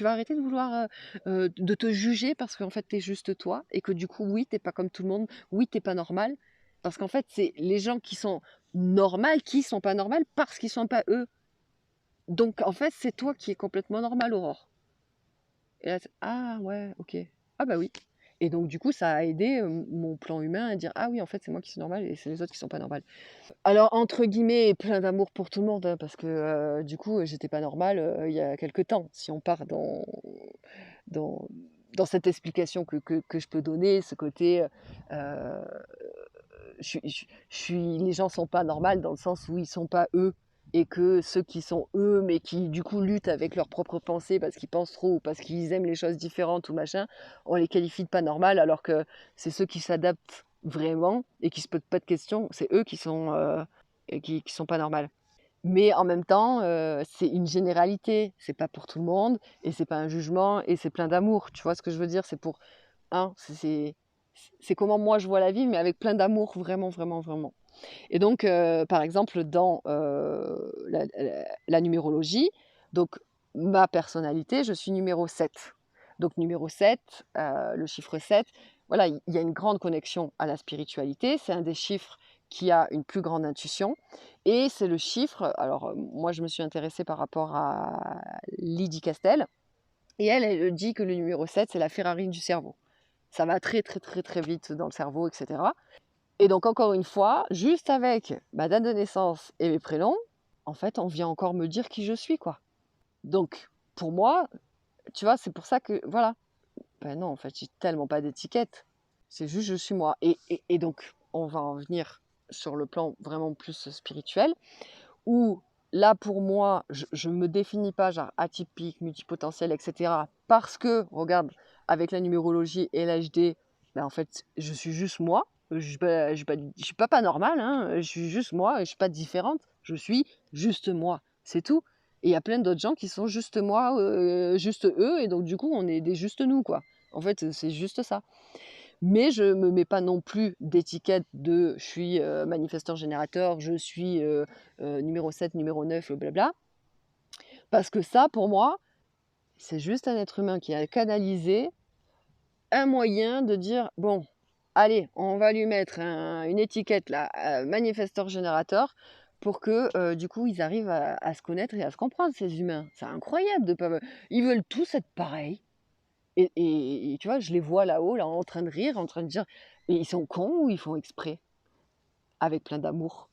vas arrêter de vouloir de te juger parce qu'en fait, t'es juste toi et que du coup, oui, t'es pas comme tout le monde, oui, t'es pas normal. Parce qu'en fait, c'est les gens qui sont normales qui sont pas normales parce qu'ils sont pas eux. Donc en fait, c'est toi qui es complètement normal, Aurore. Et là, ah ouais, ok. Ah bah oui. Et donc du coup, ça a aidé mon plan humain à dire ah oui, en fait, c'est moi qui suis normal et c'est les autres qui sont pas normales. Alors entre guillemets, plein d'amour pour tout le monde, hein, parce que du coup, j'étais pas normale il y a quelque temps. Si on part dans, dans cette explication que je peux donner, ce côté, euh, les gens sont pas normaux dans le sens où ils sont pas eux et que ceux qui sont eux mais qui du coup luttent avec leurs propres pensées parce qu'ils pensent trop ou parce qu'ils aiment les choses différentes ou machin, on les qualifie de pas normal alors que c'est ceux qui s'adaptent vraiment et qui se posent pas de questions, c'est eux qui sont pas normales. Mais en même temps, c'est une généralité, c'est pas pour tout le monde et c'est pas un jugement et c'est plein d'amour. Tu vois ce que je veux dire? C'est pour hein, c'est comment moi je vois la vie, mais avec plein d'amour, vraiment, vraiment, vraiment. Et donc, par exemple, dans la numérologie, donc ma personnalité, je suis numéro 7. Donc numéro 7, le chiffre 7, voilà, il y a une grande connexion à la spiritualité. C'est un des chiffres qui a une plus grande intuition. Et c'est le chiffre, alors moi je me suis intéressée par rapport à Lydie Castel, Et elle dit que le numéro 7, c'est la Ferrari du cerveau. Ça va très, très, très, très vite dans le cerveau, etc. Et donc, encore une fois, juste avec ma date de naissance et mes prénoms, en fait, on vient encore me dire qui je suis, quoi. Donc, pour moi, tu vois, c'est pour ça que, voilà. Ben non, en fait, j'ai tellement pas d'étiquette. C'est juste je suis moi. Et donc, on va en venir sur le plan vraiment plus spirituel, où là, pour moi, je me définis pas genre atypique, multipotentiel, etc. Parce que, regarde, avec la numérologie et l'HD, ben en fait, je suis juste moi. Je suis pas normale, hein. Je suis juste moi, je suis pas différente. Je suis juste moi, c'est tout. Et il y a plein d'autres gens qui sont juste moi, juste eux, et donc du coup, on est des juste nous, quoi. En fait, c'est juste ça. Mais je me mets pas non plus d'étiquette de je suis manifesteur générateur, je suis numéro 7, numéro 9, blabla. Parce que ça, pour moi, c'est juste un être humain qui a canalisé un moyen de dire bon, allez, on va lui mettre une étiquette là, manifesteur générateur, pour que du coup ils arrivent à se connaître et à se comprendre, ces humains. C'est incroyable de pas. Ils veulent tous être pareils. Et tu vois, je les vois là-haut, là, en train de rire, en train de dire, et ils sont cons ou ils font exprès, avec plein d'amour.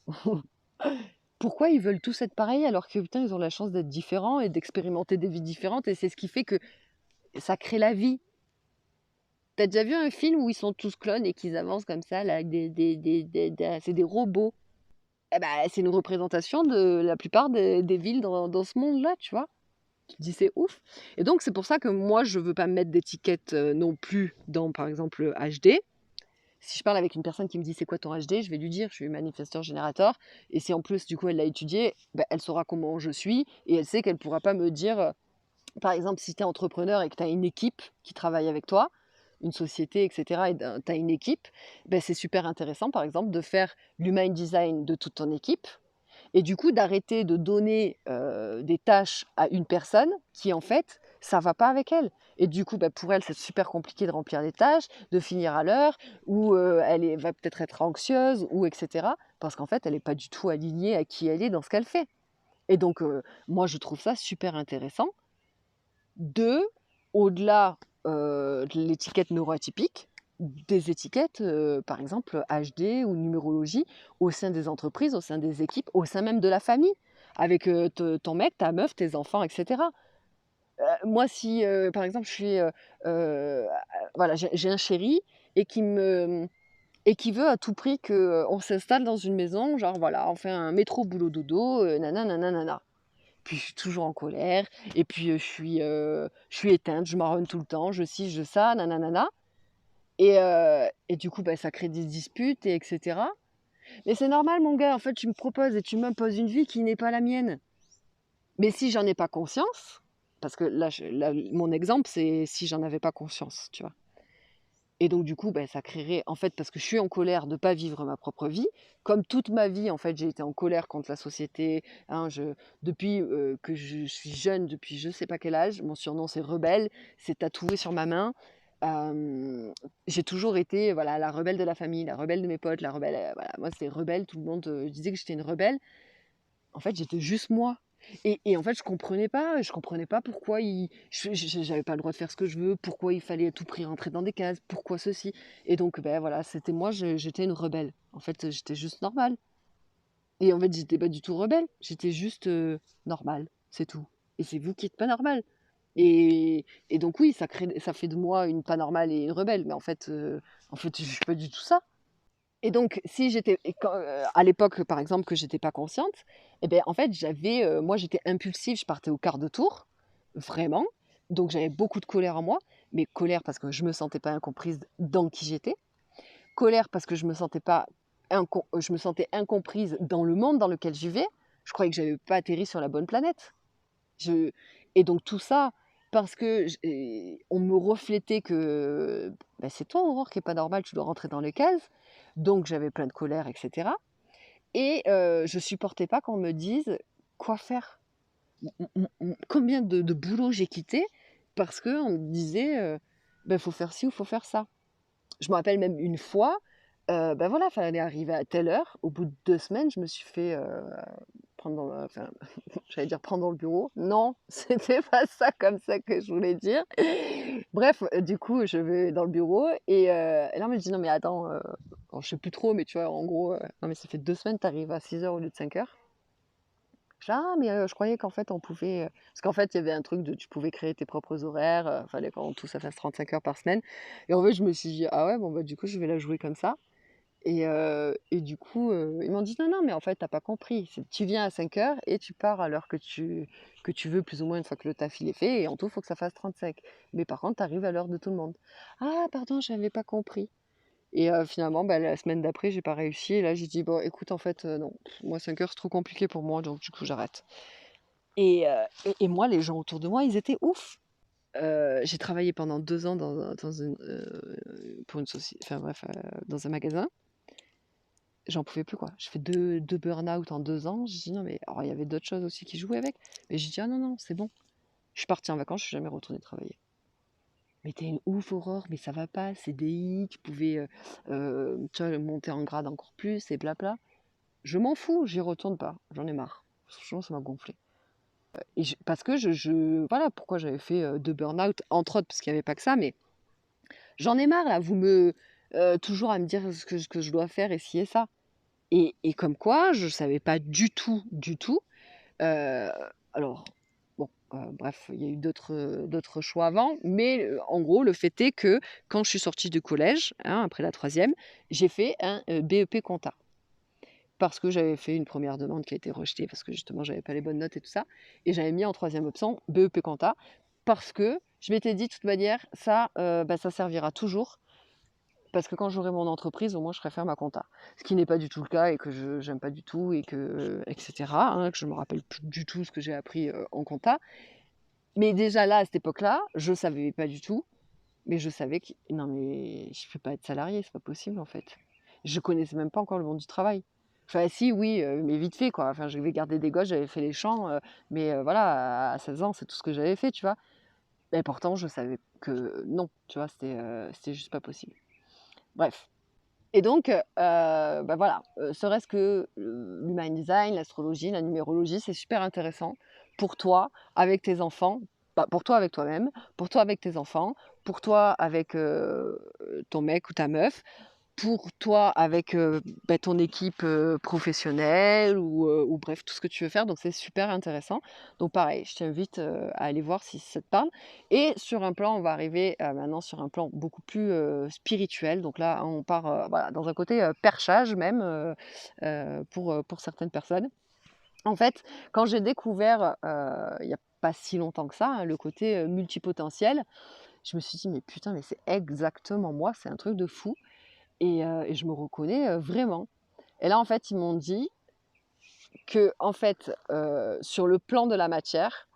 Pourquoi ils veulent tous être pareils alors que putain, ils ont la chance d'être différents et d'expérimenter des vies différentes, et c'est ce qui fait que ça crée la vie. T'as déjà vu un film où ils sont tous clones et qu'ils avancent comme ça, là, avec c'est des robots? Eh ben, c'est une représentation de la plupart des villes dans ce monde-là, tu vois. Tu te dis c'est ouf. Et donc c'est pour ça que moi je veux pas me mettre d'étiquette non plus dans par exemple le HD. Si je parle avec une personne qui me dit c'est quoi ton HD, je vais lui dire je suis manifesteur générateur. Et si en plus du coup elle l'a étudié, ben, elle saura comment je suis et elle sait qu'elle pourra pas me dire, par exemple si tu es entrepreneur et que tu as une équipe qui travaille avec toi, une société, etc., et tu as une équipe, ben, c'est super intéressant par exemple de faire l'human design de toute ton équipe et du coup d'arrêter de donner des tâches à une personne qui en fait ça va pas avec elle. Et du coup, bah, pour elle, c'est super compliqué de remplir les tâches, de finir à l'heure, ou va peut-être être anxieuse, ou etc. Parce qu'en fait, elle n'est pas du tout alignée à qui elle est dans ce qu'elle fait. Et donc, moi, je trouve ça super intéressant de, au-delà de l'étiquette neuroatypique, des étiquettes, par exemple HD ou numérologie, au sein des entreprises, au sein des équipes, au sein même de la famille, avec ton mec, ta meuf, tes enfants, etc. Moi, si par exemple, je suis, voilà, j'ai un chéri et qui veut à tout prix qu'on s'installe dans une maison, genre voilà, on fait un métro boulot dodo, nanana, nanana. Puis je suis toujours en colère, et puis je suis éteinte, je marronne tout le temps, je ci, je ça, nanana. Et du coup, bah, ça crée des disputes, et etc. Mais c'est normal, mon gars, en fait, tu me proposes et tu m'imposes une vie qui n'est pas la mienne. Mais si j'en ai pas conscience, parce que là, mon exemple, c'est si j'en avais pas conscience, tu vois. Et donc, du coup, bah, ça créerait, en fait, parce que je suis en colère de ne pas vivre ma propre vie, comme toute ma vie, en fait, j'ai été en colère contre la société. Hein, depuis que je suis jeune, depuis je ne sais pas quel âge, mon surnom c'est Rebelle, c'est tatoué sur ma main. J'ai toujours été voilà, la rebelle de la famille, la rebelle de mes potes, la rebelle. Voilà, moi, c'était rebelle, tout le monde disait que j'étais une rebelle. En fait, j'étais juste moi. Et en fait, je comprenais pas pourquoi j'avais pas le droit de faire ce que je veux, pourquoi il fallait à tout prix rentrer dans des cases, pourquoi ceci. Et donc, ben voilà, c'était moi, j'étais une rebelle. En fait, j'étais juste normale. Et en fait, j'étais pas du tout rebelle, j'étais juste normale, c'est tout. Et c'est vous qui êtes pas normale. Et donc oui, ça fait de moi une pas normale et une rebelle, mais en fait, je suis pas du tout ça. Et donc, si j'étais à l'époque, par exemple, que j'étais pas consciente, et ben en fait, moi, j'étais impulsive, je partais au quart de tour, vraiment. Donc, j'avais beaucoup de colère en moi, mais colère parce que je me sentais pas incomprise dans qui j'étais, colère parce que je me sentais incomprise dans le monde dans lequel je vivais. Je croyais que j'avais pas atterri sur la bonne planète. Je Et donc tout ça parce que on me reflétait que ben, c'est toi, Aurore, qui est pas normale, tu dois rentrer dans les cases. Donc j'avais plein de colère, etc. Et je supportais pas qu'on me dise quoi faire. Combien de boulot j'ai quitté parce qu'on me disait ben, faut faire ci ou faut faire ça. Je me rappelle même une fois, ben voilà, fallait arriver à telle heure. Au bout de 2 semaines, je me suis fait prendre enfin, j'allais dire prendre dans le bureau. Non, c'était pas ça comme ça que je voulais dire. Bref, du coup, je vais dans le bureau et là, on me dit: «Non mais attends, alors je sais plus trop, mais tu vois, en gros, non mais ça fait 2 semaines, tu arrives à 6 heures au lieu de 5 heures.» Je fais: «Ah mais je croyais qu'en fait on pouvait» parce qu'en fait, il y avait un truc de tu pouvais créer tes propres horaires, fallait qu'en tout ça fasse 35 heures par semaine et en fait, je me suis dit: «Ah ouais, bon bah, du coup, je vais la jouer comme ça.» Et du coup, ils m'ont dit: «Non, non, mais en fait, tu as pas compris. C'est tu viens à 5 heures et tu pars à l'heure que tu veux plus ou moins une fois que le taf il est fait et en tout, il faut que ça fasse 35. Mais par contre, tu arrives à l'heure de tout le monde.» «Ah pardon, j'avais pas compris.» Et finalement, bah, la semaine d'après, j'ai pas réussi et là, j'ai dit: «Bon écoute, en fait, non, moi 5 heures, c'est trop compliqué pour moi, donc du coup, j'arrête.» Et moi, les gens autour de moi, ils étaient ouf. J'ai travaillé pendant 2 ans dans une, pour une société, enfin bref, dans un magasin. J'en pouvais plus, quoi. J'ai fait deux burn-out en 2 ans. J'ai dit: «Non mais» alors il y avait d'autres choses aussi qui jouaient avec, mais j'ai dit: «Ah non, non, c'est bon.» Je suis partie en vacances, je suis jamais retournée travailler. «Mais tu une ouf Aurore, mais ça va pas, CDI, tu pouvais, tu vois, monter en grade encore plus et blabla.» Je m'en fous, j'y retourne pas, j'en ai marre. Franchement, ça m'a gonflé. Et parce que voilà pourquoi j'avais fait, 2 burn-out, entre autres, parce qu'il y avait pas que ça, mais j'en ai marre là, vous me toujours à me dire ce que je dois faire et ci et ça. Et comme quoi, je savais pas du tout, du tout. Heu, alors bon, bref, il y a eu d'autres choix avant, mais en gros, le fait est que quand je suis sortie du collège, hein, après la troisième, j'ai fait un, BEP compta. Parce que j'avais fait une première demande qui a été rejetée parce que justement j'avais pas les bonnes notes et tout ça et j'avais mis en troisième option BEP compta parce que je m'étais dit: «De toute manière ça, bah, ça servira toujours parce que quand j'aurai mon entreprise, au moins je ferai faire ma compta.» Ce qui n'est pas du tout le cas et que je j'aime pas du tout et que et cetera, hein, que je me rappelle plus du tout ce que j'ai appris, en compta. Mais déjà là, à cette époque-là, je savais pas du tout, mais je savais que non mais je peux pas être salariée, c'est pas possible en fait. Je connaissais même pas encore le monde du travail. Enfin si, oui, mais vite fait quoi. Enfin, j'avais gardé des gosses, j'avais fait les champs, mais voilà, à 16 ans, c'est tout ce que j'avais fait, tu vois? Et pourtant, je savais que non, tu vois? C'était juste pas possible. Bref. Et donc, bah, voilà, serait-ce que, l'human design, l'astrologie, la numérologie, c'est super intéressant pour toi, avec tes enfants, bah, pour toi avec toi-même, pour toi avec tes enfants, pour toi avec, ton mec ou ta meuf, pour toi avec, bah, ton équipe, professionnelle ou bref, tout ce que tu veux faire, donc c'est super intéressant. Donc pareil, je t'invite, à aller voir si ça te parle et sur un plan, on va arriver, maintenant sur un plan beaucoup plus, spirituel. Donc là, on part, voilà, dans un côté, perchage même, pour certaines personnes. En fait, quand j'ai découvert, il y a pas si longtemps que ça, hein, le côté, multipotentiel, je me suis dit: «Mais putain, mais c'est exactement moi, c'est un truc de fou.» Et je me reconnais, vraiment. Et là, en fait, ils m'ont dit que, en fait, sur le plan de la matière,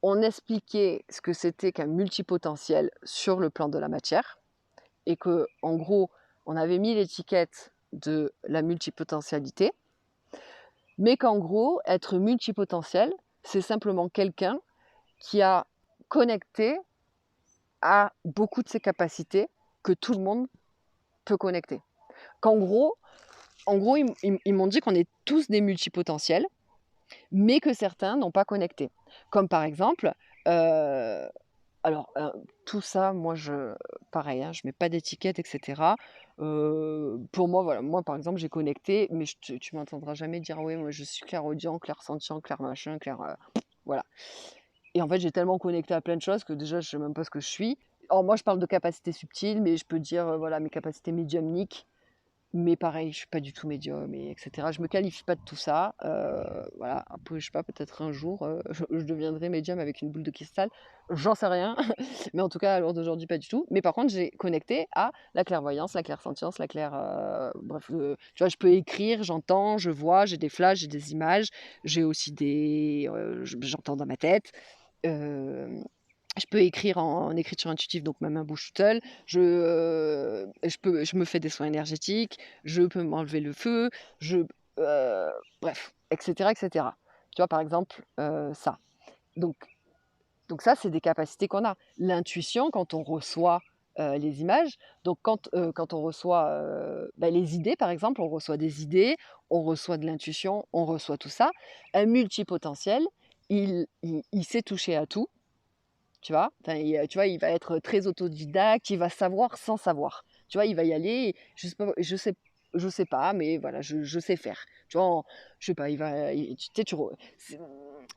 on expliquait ce que c'était qu'un multipotentiel sur le plan de la matière et que, en gros, on avait mis l'étiquette de la multipotentialité, mais qu'en gros, être multipotentiel, c'est simplement quelqu'un qui a connecté à beaucoup de ses capacités que tout le monde peut connecter. Qu'en gros ils m'ont dit qu'on est tous des multipotentiels, mais que certains n'ont pas connecté. Comme par exemple, heu, alors, tout ça, moi pareil, hein, je mets pas d'étiquette et cetera. Pour moi, voilà, moi par exemple, j'ai connecté, mais tu m'entendras jamais dire: «Ouais, moi je suis clairaudient, clairsentient, clair machin, clair», voilà. Et en fait, j'ai tellement connecté à plein de choses que déjà je sais même pas ce que je suis. Alors moi, je parle de capacités subtiles, mais je peux dire, voilà, mes capacités médiumniques. Mais pareil, je suis pas du tout médium et cetera. Je me qualifie pas de tout ça, voilà. Après, je sais pas, peut-être un jour, je deviendrai médium avec une boule de cristal, j'en sais rien. Mais en tout cas, à l'heure d'aujourd'hui, pas du tout. Mais par contre, j'ai connecté à la clairvoyance, la clairsentience, bref, tu vois, je peux écrire, j'entends, je vois, j'ai des flashs, j'ai des images, j'ai aussi j'entends dans ma tête. Hem je peux écrire en écriture intuitive, donc ma main bouge toute seule. Je me fais des soins énergétiques, je peux m'enlever le feu, bref, et cetera, et cetera. Tu vois, par exemple, ça. Donc ça, c'est des capacités qu'on a. L'intuition, quand on reçoit, les images. Donc quand on reçoit, les idées par exemple, on reçoit des idées, on reçoit de l'intuition, on reçoit tout ça. Un multipotentiel, il sait toucher à tout, tu vois? Enfin, tu vois, il va être très autodidacte, il va savoir sans savoir. Tu vois, il va y aller, je sais pas, mais voilà, je sais faire. Tu vois, je sais pas, il va, tu sais,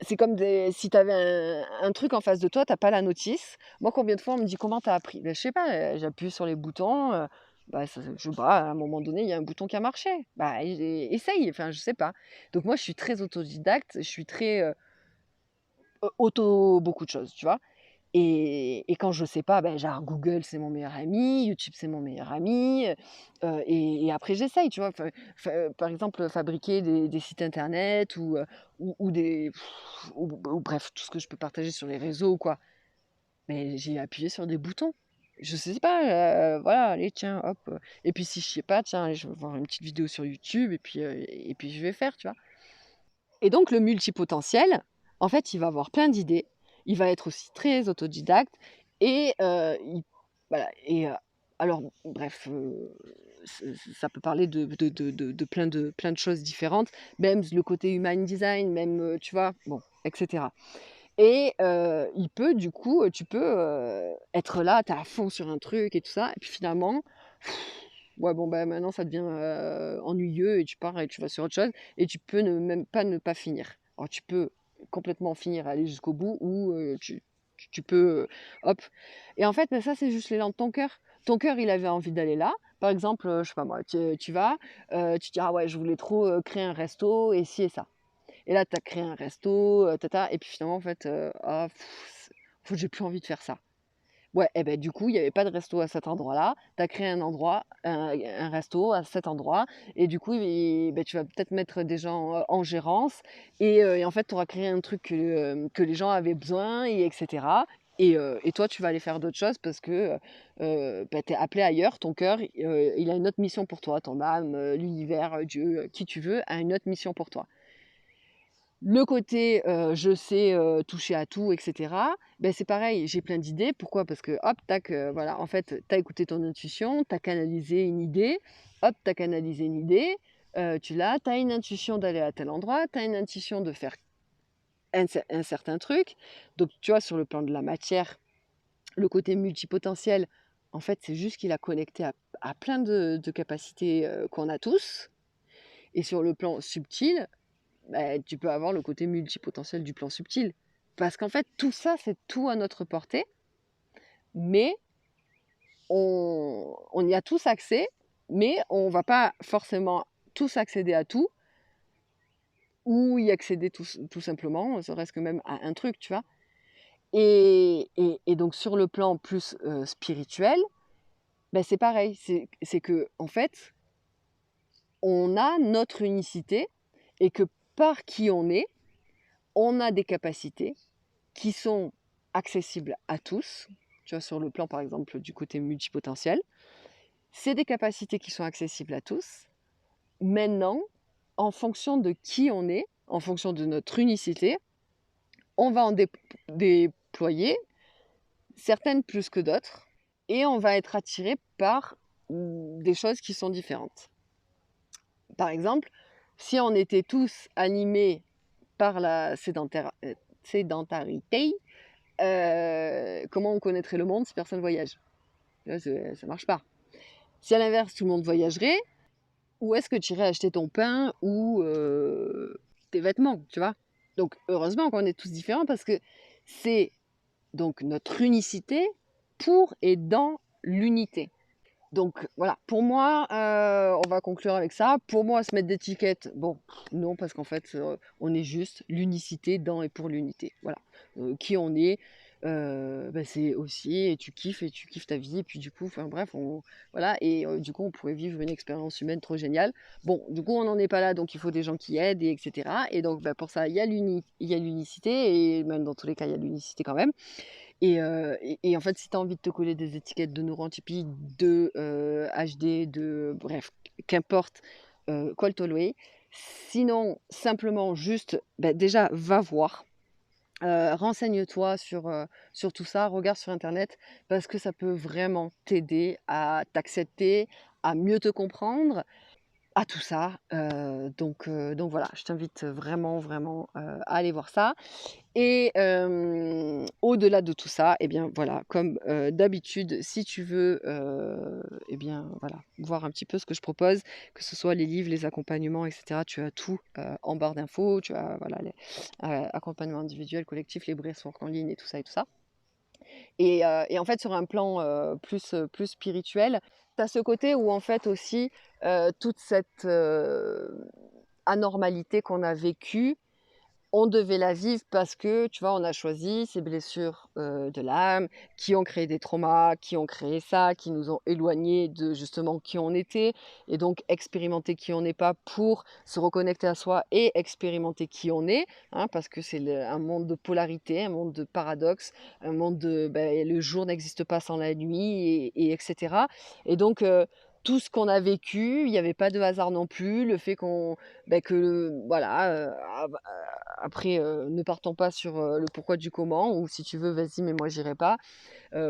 c'est comme si tu avais un truc en face de toi, t'as pas la notice. Moi, combien de fois on me dit comment t'as appris? Ben, je sais pas, j'appuie sur les boutons, je sais pas, à un moment donné, il y a un bouton qui a marché. Bah, essaye, enfin, je sais pas. Donc moi, je suis très autodidacte, je suis très auto beaucoup de choses, tu vois. Et quand je sais pas, ben, genre Google, c'est mon meilleur ami, YouTube, c'est mon meilleur ami, et après j'essaye, tu vois? Par exemple, fabriquer des sites internet ou des ou bref, tout ce que je peux partager sur les réseaux ou quoi. Mais j'ai appuyé sur des boutons. Je sais pas, voilà, allez tiens, hop, et puis si je sais pas, tiens, allez, je vais voir une petite vidéo sur YouTube et puis je vais faire, tu vois? Et donc le multipotentiel, en fait, il va avoir plein d'idées, il va être aussi très autodidacte et il voilà et alors bref, ça peut parler de plein de choses différentes, même le côté human design, même, tu vois? Bon, et cetera. Et il peut du coup, tu peux, être là, tu es à fond sur un truc et tout ça et puis finalement, ouais, bon, bah, maintenant ça devient, ennuyeux et tu pars et tu vas sur autre chose et tu peux même pas ne pas finir. Alors tu peux complètement finir, aller jusqu'au bout ou tu peux, hop et en fait, bah, ça, c'est juste l'élan de ton cœur. Ton cœur, il avait envie d'aller là. Par exemple, je sais pas moi, tu vas, tu te dis: «Ah ouais, je voulais trop, créer un resto et ci et ça». Et là, tu as créé un resto, et puis finalement, en fait, ah, en fait, j'ai plus envie de faire ça. Ouais, et ben du coup, il y avait pas de resto à cet endroit-là. Tu as créé un resto à cet endroit et du coup, tu vas peut-être mettre des gens, en gérance et en fait, tu auras créé un truc que les gens avaient besoin et etc. Et toi, tu vas aller faire d'autres choses parce que, tu es appelé ailleurs. Ton cœur, il a une autre mission pour toi. Ton âme, l'univers, Dieu, qui tu veux, a une autre mission pour toi. Le côté, je sais, toucher à tout et cetera, c'est pareil, j'ai plein d'idées. Pourquoi? Parce que hop, tac, voilà, en fait, tu as écouté ton intuition, tu as canalisé une idée, hop, tu as canalisé une idée, tu l'as, tu as une intuition d'aller à tel endroit, tu as une intuition de faire un certain truc. Donc tu vois, sur le plan de la matière, le côté multipotentiel, en fait, c'est juste qu'il a connecté à plein de capacités, qu'on a tous et sur le plan subtil, tu peux avoir le côté multipotentiel du plan subtil. Parce qu'en fait, tout ça, c'est tout à notre portée, mais on y a tous accès, mais on va pas forcément tous accéder à tout, ou y accéder tout simplement, serait-ce que même à un truc, tu vois. Et donc sur le plan plus spirituel, c'est pareil, c'est que en fait, on a notre unicité et que par qui on a des capacités qui sont accessibles à tous, tu vois, sur le plan par exemple du côté multipotentiel. C'est des capacités qui sont accessibles à tous. Maintenant, en fonction de qui on est, en fonction de notre unicité, on va en déployer certaines plus que d'autres et on va être attiré par des choses qui sont différentes. Par exemple, si on était tous animés par la sédentarité, comment on connaîtrait le monde si personne voyage? Là, ça marche pas. Si à l'inverse, tout le monde voyagerait, où est-ce que tu irais acheter ton pain ou tes vêtements, tu vois? Donc heureusement qu'on est tous différents parce que c'est donc notre unicité pour et dans l'unité. Donc voilà, pour moi, on va conclure avec ça. Pour moi, se mettre d'étiquette, bon, non, parce qu'en fait, on est juste l'unicité dans et pour l'unité. Voilà. Qui on est, c'est aussi, et tu kiffes ta vie, et puis du coup, enfin bref, voilà, et du coup, on pourrait vivre une expérience humaine trop géniale. Bon, du coup, on n'en est pas là, donc il faut des gens qui aident, et etc. Et donc, pour ça, il y a l'unicité, et même dans tous les cas, il y a l'unicité quand même. Et en fait, si tu as envie de te coller des étiquettes de neurotypique, de HD, de bref, qu'importe, colle-toi. Sinon, simplement juste, déjà, va voir. Renseigne-toi sur tout ça, regarde sur internet parce que ça peut vraiment t'aider à t'accepter, à mieux te comprendre, à tout ça. Donc voilà, je t'invite vraiment, vraiment, à aller voir ça. Et au-delà de tout ça, et bien voilà, comme, d'habitude, si tu veux, et bien voilà, voir un petit peu ce que je propose, que ce soit les livres, les accompagnements et cetera, tu as tout, en barre d'infos. Tu as voilà les, accompagnements individuels, collectifs, les breathwork en ligne et tout ça. Et en fait sur un plan, plus spirituel, tu as ce côté où en fait aussi, toute cette, anormalité qu'on a vécue, on devait la vivre parce que, tu vois, on a choisi ces blessures, de l'âme, qui ont créé des traumas, qui ont créé ça, qui nous ont éloignés de justement qui on était et donc expérimenter qui on n'est pas pour se reconnecter à soi et expérimenter qui on est, hein, parce que c'est un monde de polarité, un monde de paradoxes, un monde de, beh, le jour n'existe pas sans la nuit et etc. Et donc, tout ce qu'on a vécu, il n'y avait pas de hasard non plus. Le fait qu'on, beh, que voilà, après, ne partons pas sur, le pourquoi du comment, ou si tu veux, vas-y, mais moi j'irai pas.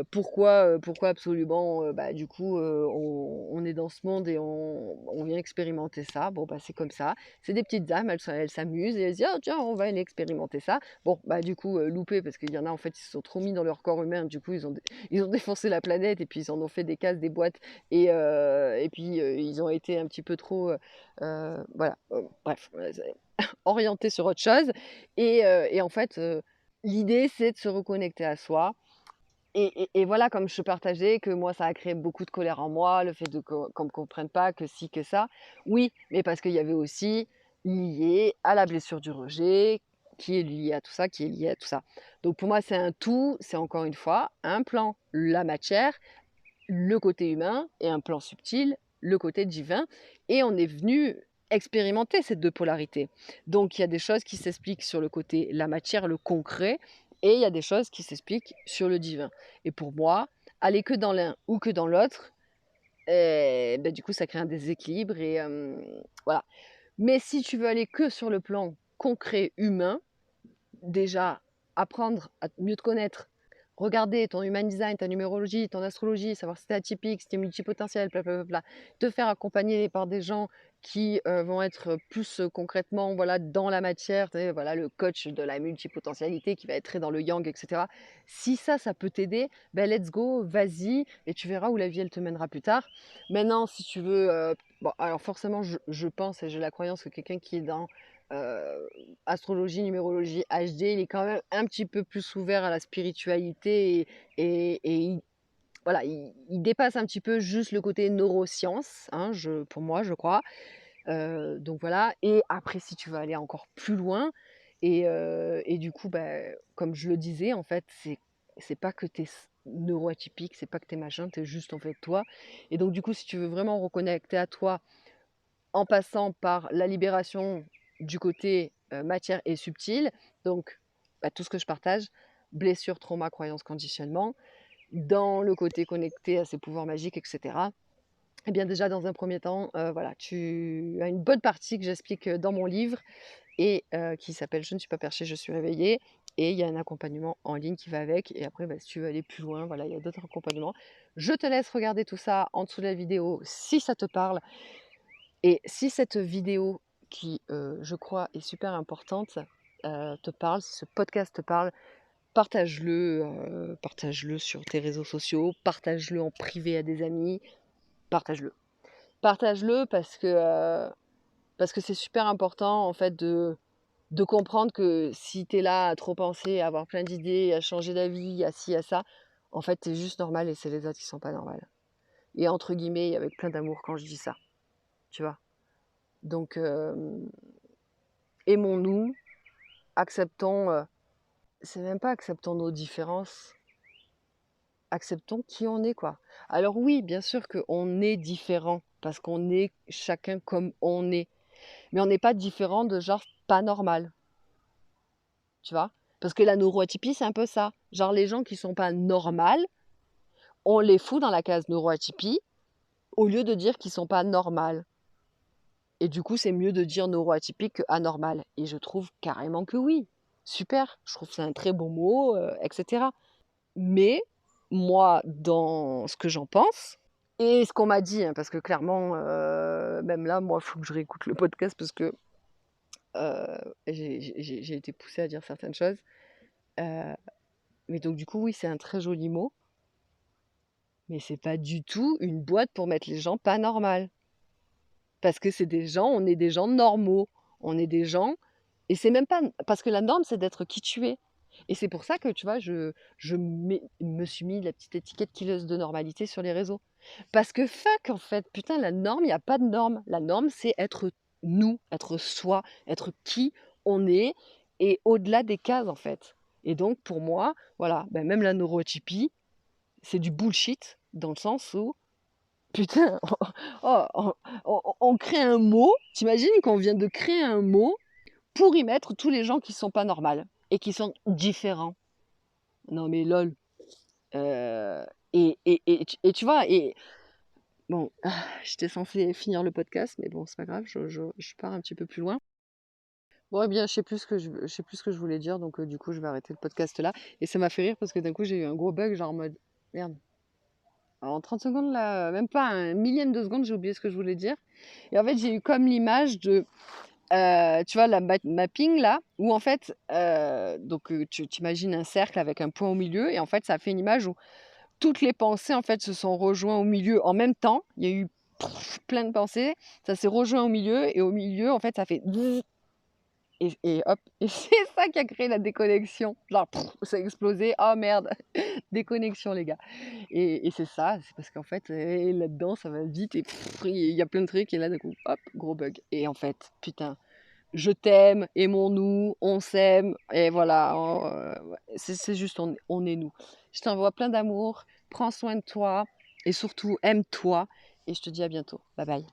Pourquoi absolument, bah, du coup, on est dans ce monde et on vient expérimenter ça. Bon, bah, c'est comme ça. C'est des petites âmes, elles s'amusent et elles se disent: «Ah tiens, on va aller expérimenter ça». Bon, bah, du coup, loupé parce qu'il y en a, en fait, ils se sont trop mis dans leur corps humain. Du coup, ils ont défoncé la planète et puis ils en ont fait des cases, des boîtes et puis, ils ont été un petit peu trop, voilà, bref, c'est orientés sur autre chose et en fait, l'idée, c'est de se reconnecter à soi et voilà, comme je te partageais que moi, ça a créé beaucoup de colère en moi, le fait de qu'on me comprenne pas, que ci, que ça. Oui, mais parce qu'il y avait aussi lié à la blessure du rejet, qui est liée à tout ça, qui est liée à tout ça. Donc pour moi, c'est un tout, c'est encore une fois un plan, la matière, le côté humain et un plan subtil, le côté divin. Et on est venu expérimenter ces deux polarités. Donc il y a des choses qui s'expliquent sur le côté la matière, le concret, et il y a des choses qui s'expliquent sur le divin. Et pour moi, aller que dans l'un ou que dans l'autre, ben, du coup, ça crée un déséquilibre. Et voilà. Mais si tu veux aller que sur le plan concret humain, déjà apprendre à mieux te connaître, regarder ton human design, ta numérologie, ton astrologie, savoir si tu es atypique, si tu es multipotentiel, blablabla, te faire accompagner par des gens qui vont être plus concrètement voilà, dans la matière, tu sais, voilà, le coach de la multipotentialité qui va être très dans le yang, etc. Si ça peut t'aider, ben let's go, vas-y, et tu verras où la vie elle te mènera plus tard. Maintenant, si tu veux, bon, alors forcément, je pense et j'ai la croyance que quelqu'un qui est dans euh, astrologie, numérologie, HD, il est quand même un petit peu plus ouvert à la spiritualité et voilà, il dépasse un petit peu juste le côté neurosciences, hein, pour moi, je crois. Donc voilà. Et après, si tu veux aller encore plus loin, et du coup, bah, comme je le disais, en fait, c'est pas que tu es neuroatypique, c'est pas que tu es machin, tu es juste en fait toi. Et donc, du coup, si tu veux vraiment reconnecter à toi en passant par la libération du côté matière et subtil, donc bah, tout ce que je partage, blessure, trauma, croyance, conditionnement, dans le côté connecté à ses pouvoirs magiques, etc. Eh bien déjà, dans un premier temps, voilà, tu as une bonne partie que j'explique dans mon livre et qui s'appelle «Je ne suis pas perché, je suis réveillée», et il y a un accompagnement en ligne qui va avec. Et après, bah, si tu veux aller plus loin, voilà, il y a d'autres accompagnements. Je te laisse regarder tout ça en dessous de la vidéo si ça te parle. Et si cette vidéo qui, je crois, est super importante, te parle, si ce podcast te parle, partage-le sur tes réseaux sociaux, partage-le en privé à des amis, partage-le. Partage-le parce que c'est super important, en fait, de comprendre que si tu es là à trop penser, à avoir plein d'idées, à changer d'avis, à ci, à ça, en fait, tu es juste normal et c'est les autres qui sont pas normales. Et entre guillemets, avec plein d'amour quand je dis ça, tu vois? Donc, aimons-nous, acceptons, c'est même pas acceptons nos différences, acceptons qui on est, quoi. Alors oui, bien sûr qu'on est différent, parce qu'on est chacun comme on est, mais on n'est pas différent de genre pas normal, tu vois? Parce que la neuroatypie, c'est un peu ça. Genre les gens qui sont pas normales, on les fout dans la case neuroatypie, au lieu de dire qu'ils sont pas normales. Et du coup, c'est mieux de dire neuroatypique que anormal. Et je trouve carrément que oui. super, je trouve que c'est un très bon mot, etc. Mais moi, dans ce que j'en pense et ce qu'on m'a dit, hein, parce que clairement, même là, moi, il faut que je réécoute le podcast parce que j'ai été poussée à dire certaines choses. Euh, mais donc, du coup, oui, c'est un très joli mot, mais c'est pas du tout une boîte pour mettre les gens pas normales. Parce que c'est des gens, on est des gens normaux. On est des gens, et c'est même pas. Parce que la norme, c'est d'être qui tu es. Et c'est pour ça que, tu vois, me suis mis la petite étiquette killeuse de normalité sur les réseaux. Parce que fuck, en fait, putain, la norme, il n'y a pas de norme. La norme, c'est être nous, être soi, être qui on est, et au-delà des cases, en fait. Et donc, pour moi, voilà, ben, même la neurotypie, c'est du bullshit, dans le sens où, putain, oh, on crée un mot, t'imagines qu'on vient de créer un mot pour y mettre tous les gens qui sont pas normales et qui sont différents. Non mais lol. Euh, et tu vois, et bon, j'étais censée finir le podcast, mais bon, c'est pas grave, je pars un petit peu plus loin. Bon, eh bien, je sais plus ce que je voulais dire, donc du coup, je vais arrêter le podcast là. Et ça m'a fait rire parce que d'un coup, j'ai eu un gros bug, genre en mode, merde. En 30 secondes, là, même pas un millième de seconde, j'ai oublié ce que je voulais dire. Et en fait, j'ai eu comme l'image de, tu vois, la mapping là, où en fait, donc tu imagines un cercle avec un point au milieu, et en fait, ça fait une image où toutes les pensées en fait se sont rejointes au milieu en même temps. Il y a eu plein de pensées, ça s'est rejoint au milieu, et au milieu, en fait, ça fait bzzz, et hop, et c'est ça qui a créé la déconnexion. Genre, ça a explosé. Oh merde, déconnexion les gars. Et c'est ça, c'est parce qu'en fait, là-dedans, ça va vite et il y a plein de trucs, et là, d'un coup, hop, gros bug. Et en fait, putain, je t'aime, aimons-nous, on s'aime, et voilà, ouais, c'est juste, on est nous. Je t'envoie plein d'amour, prends soin de toi, et surtout, aime-toi, et je te dis à bientôt. Bye bye.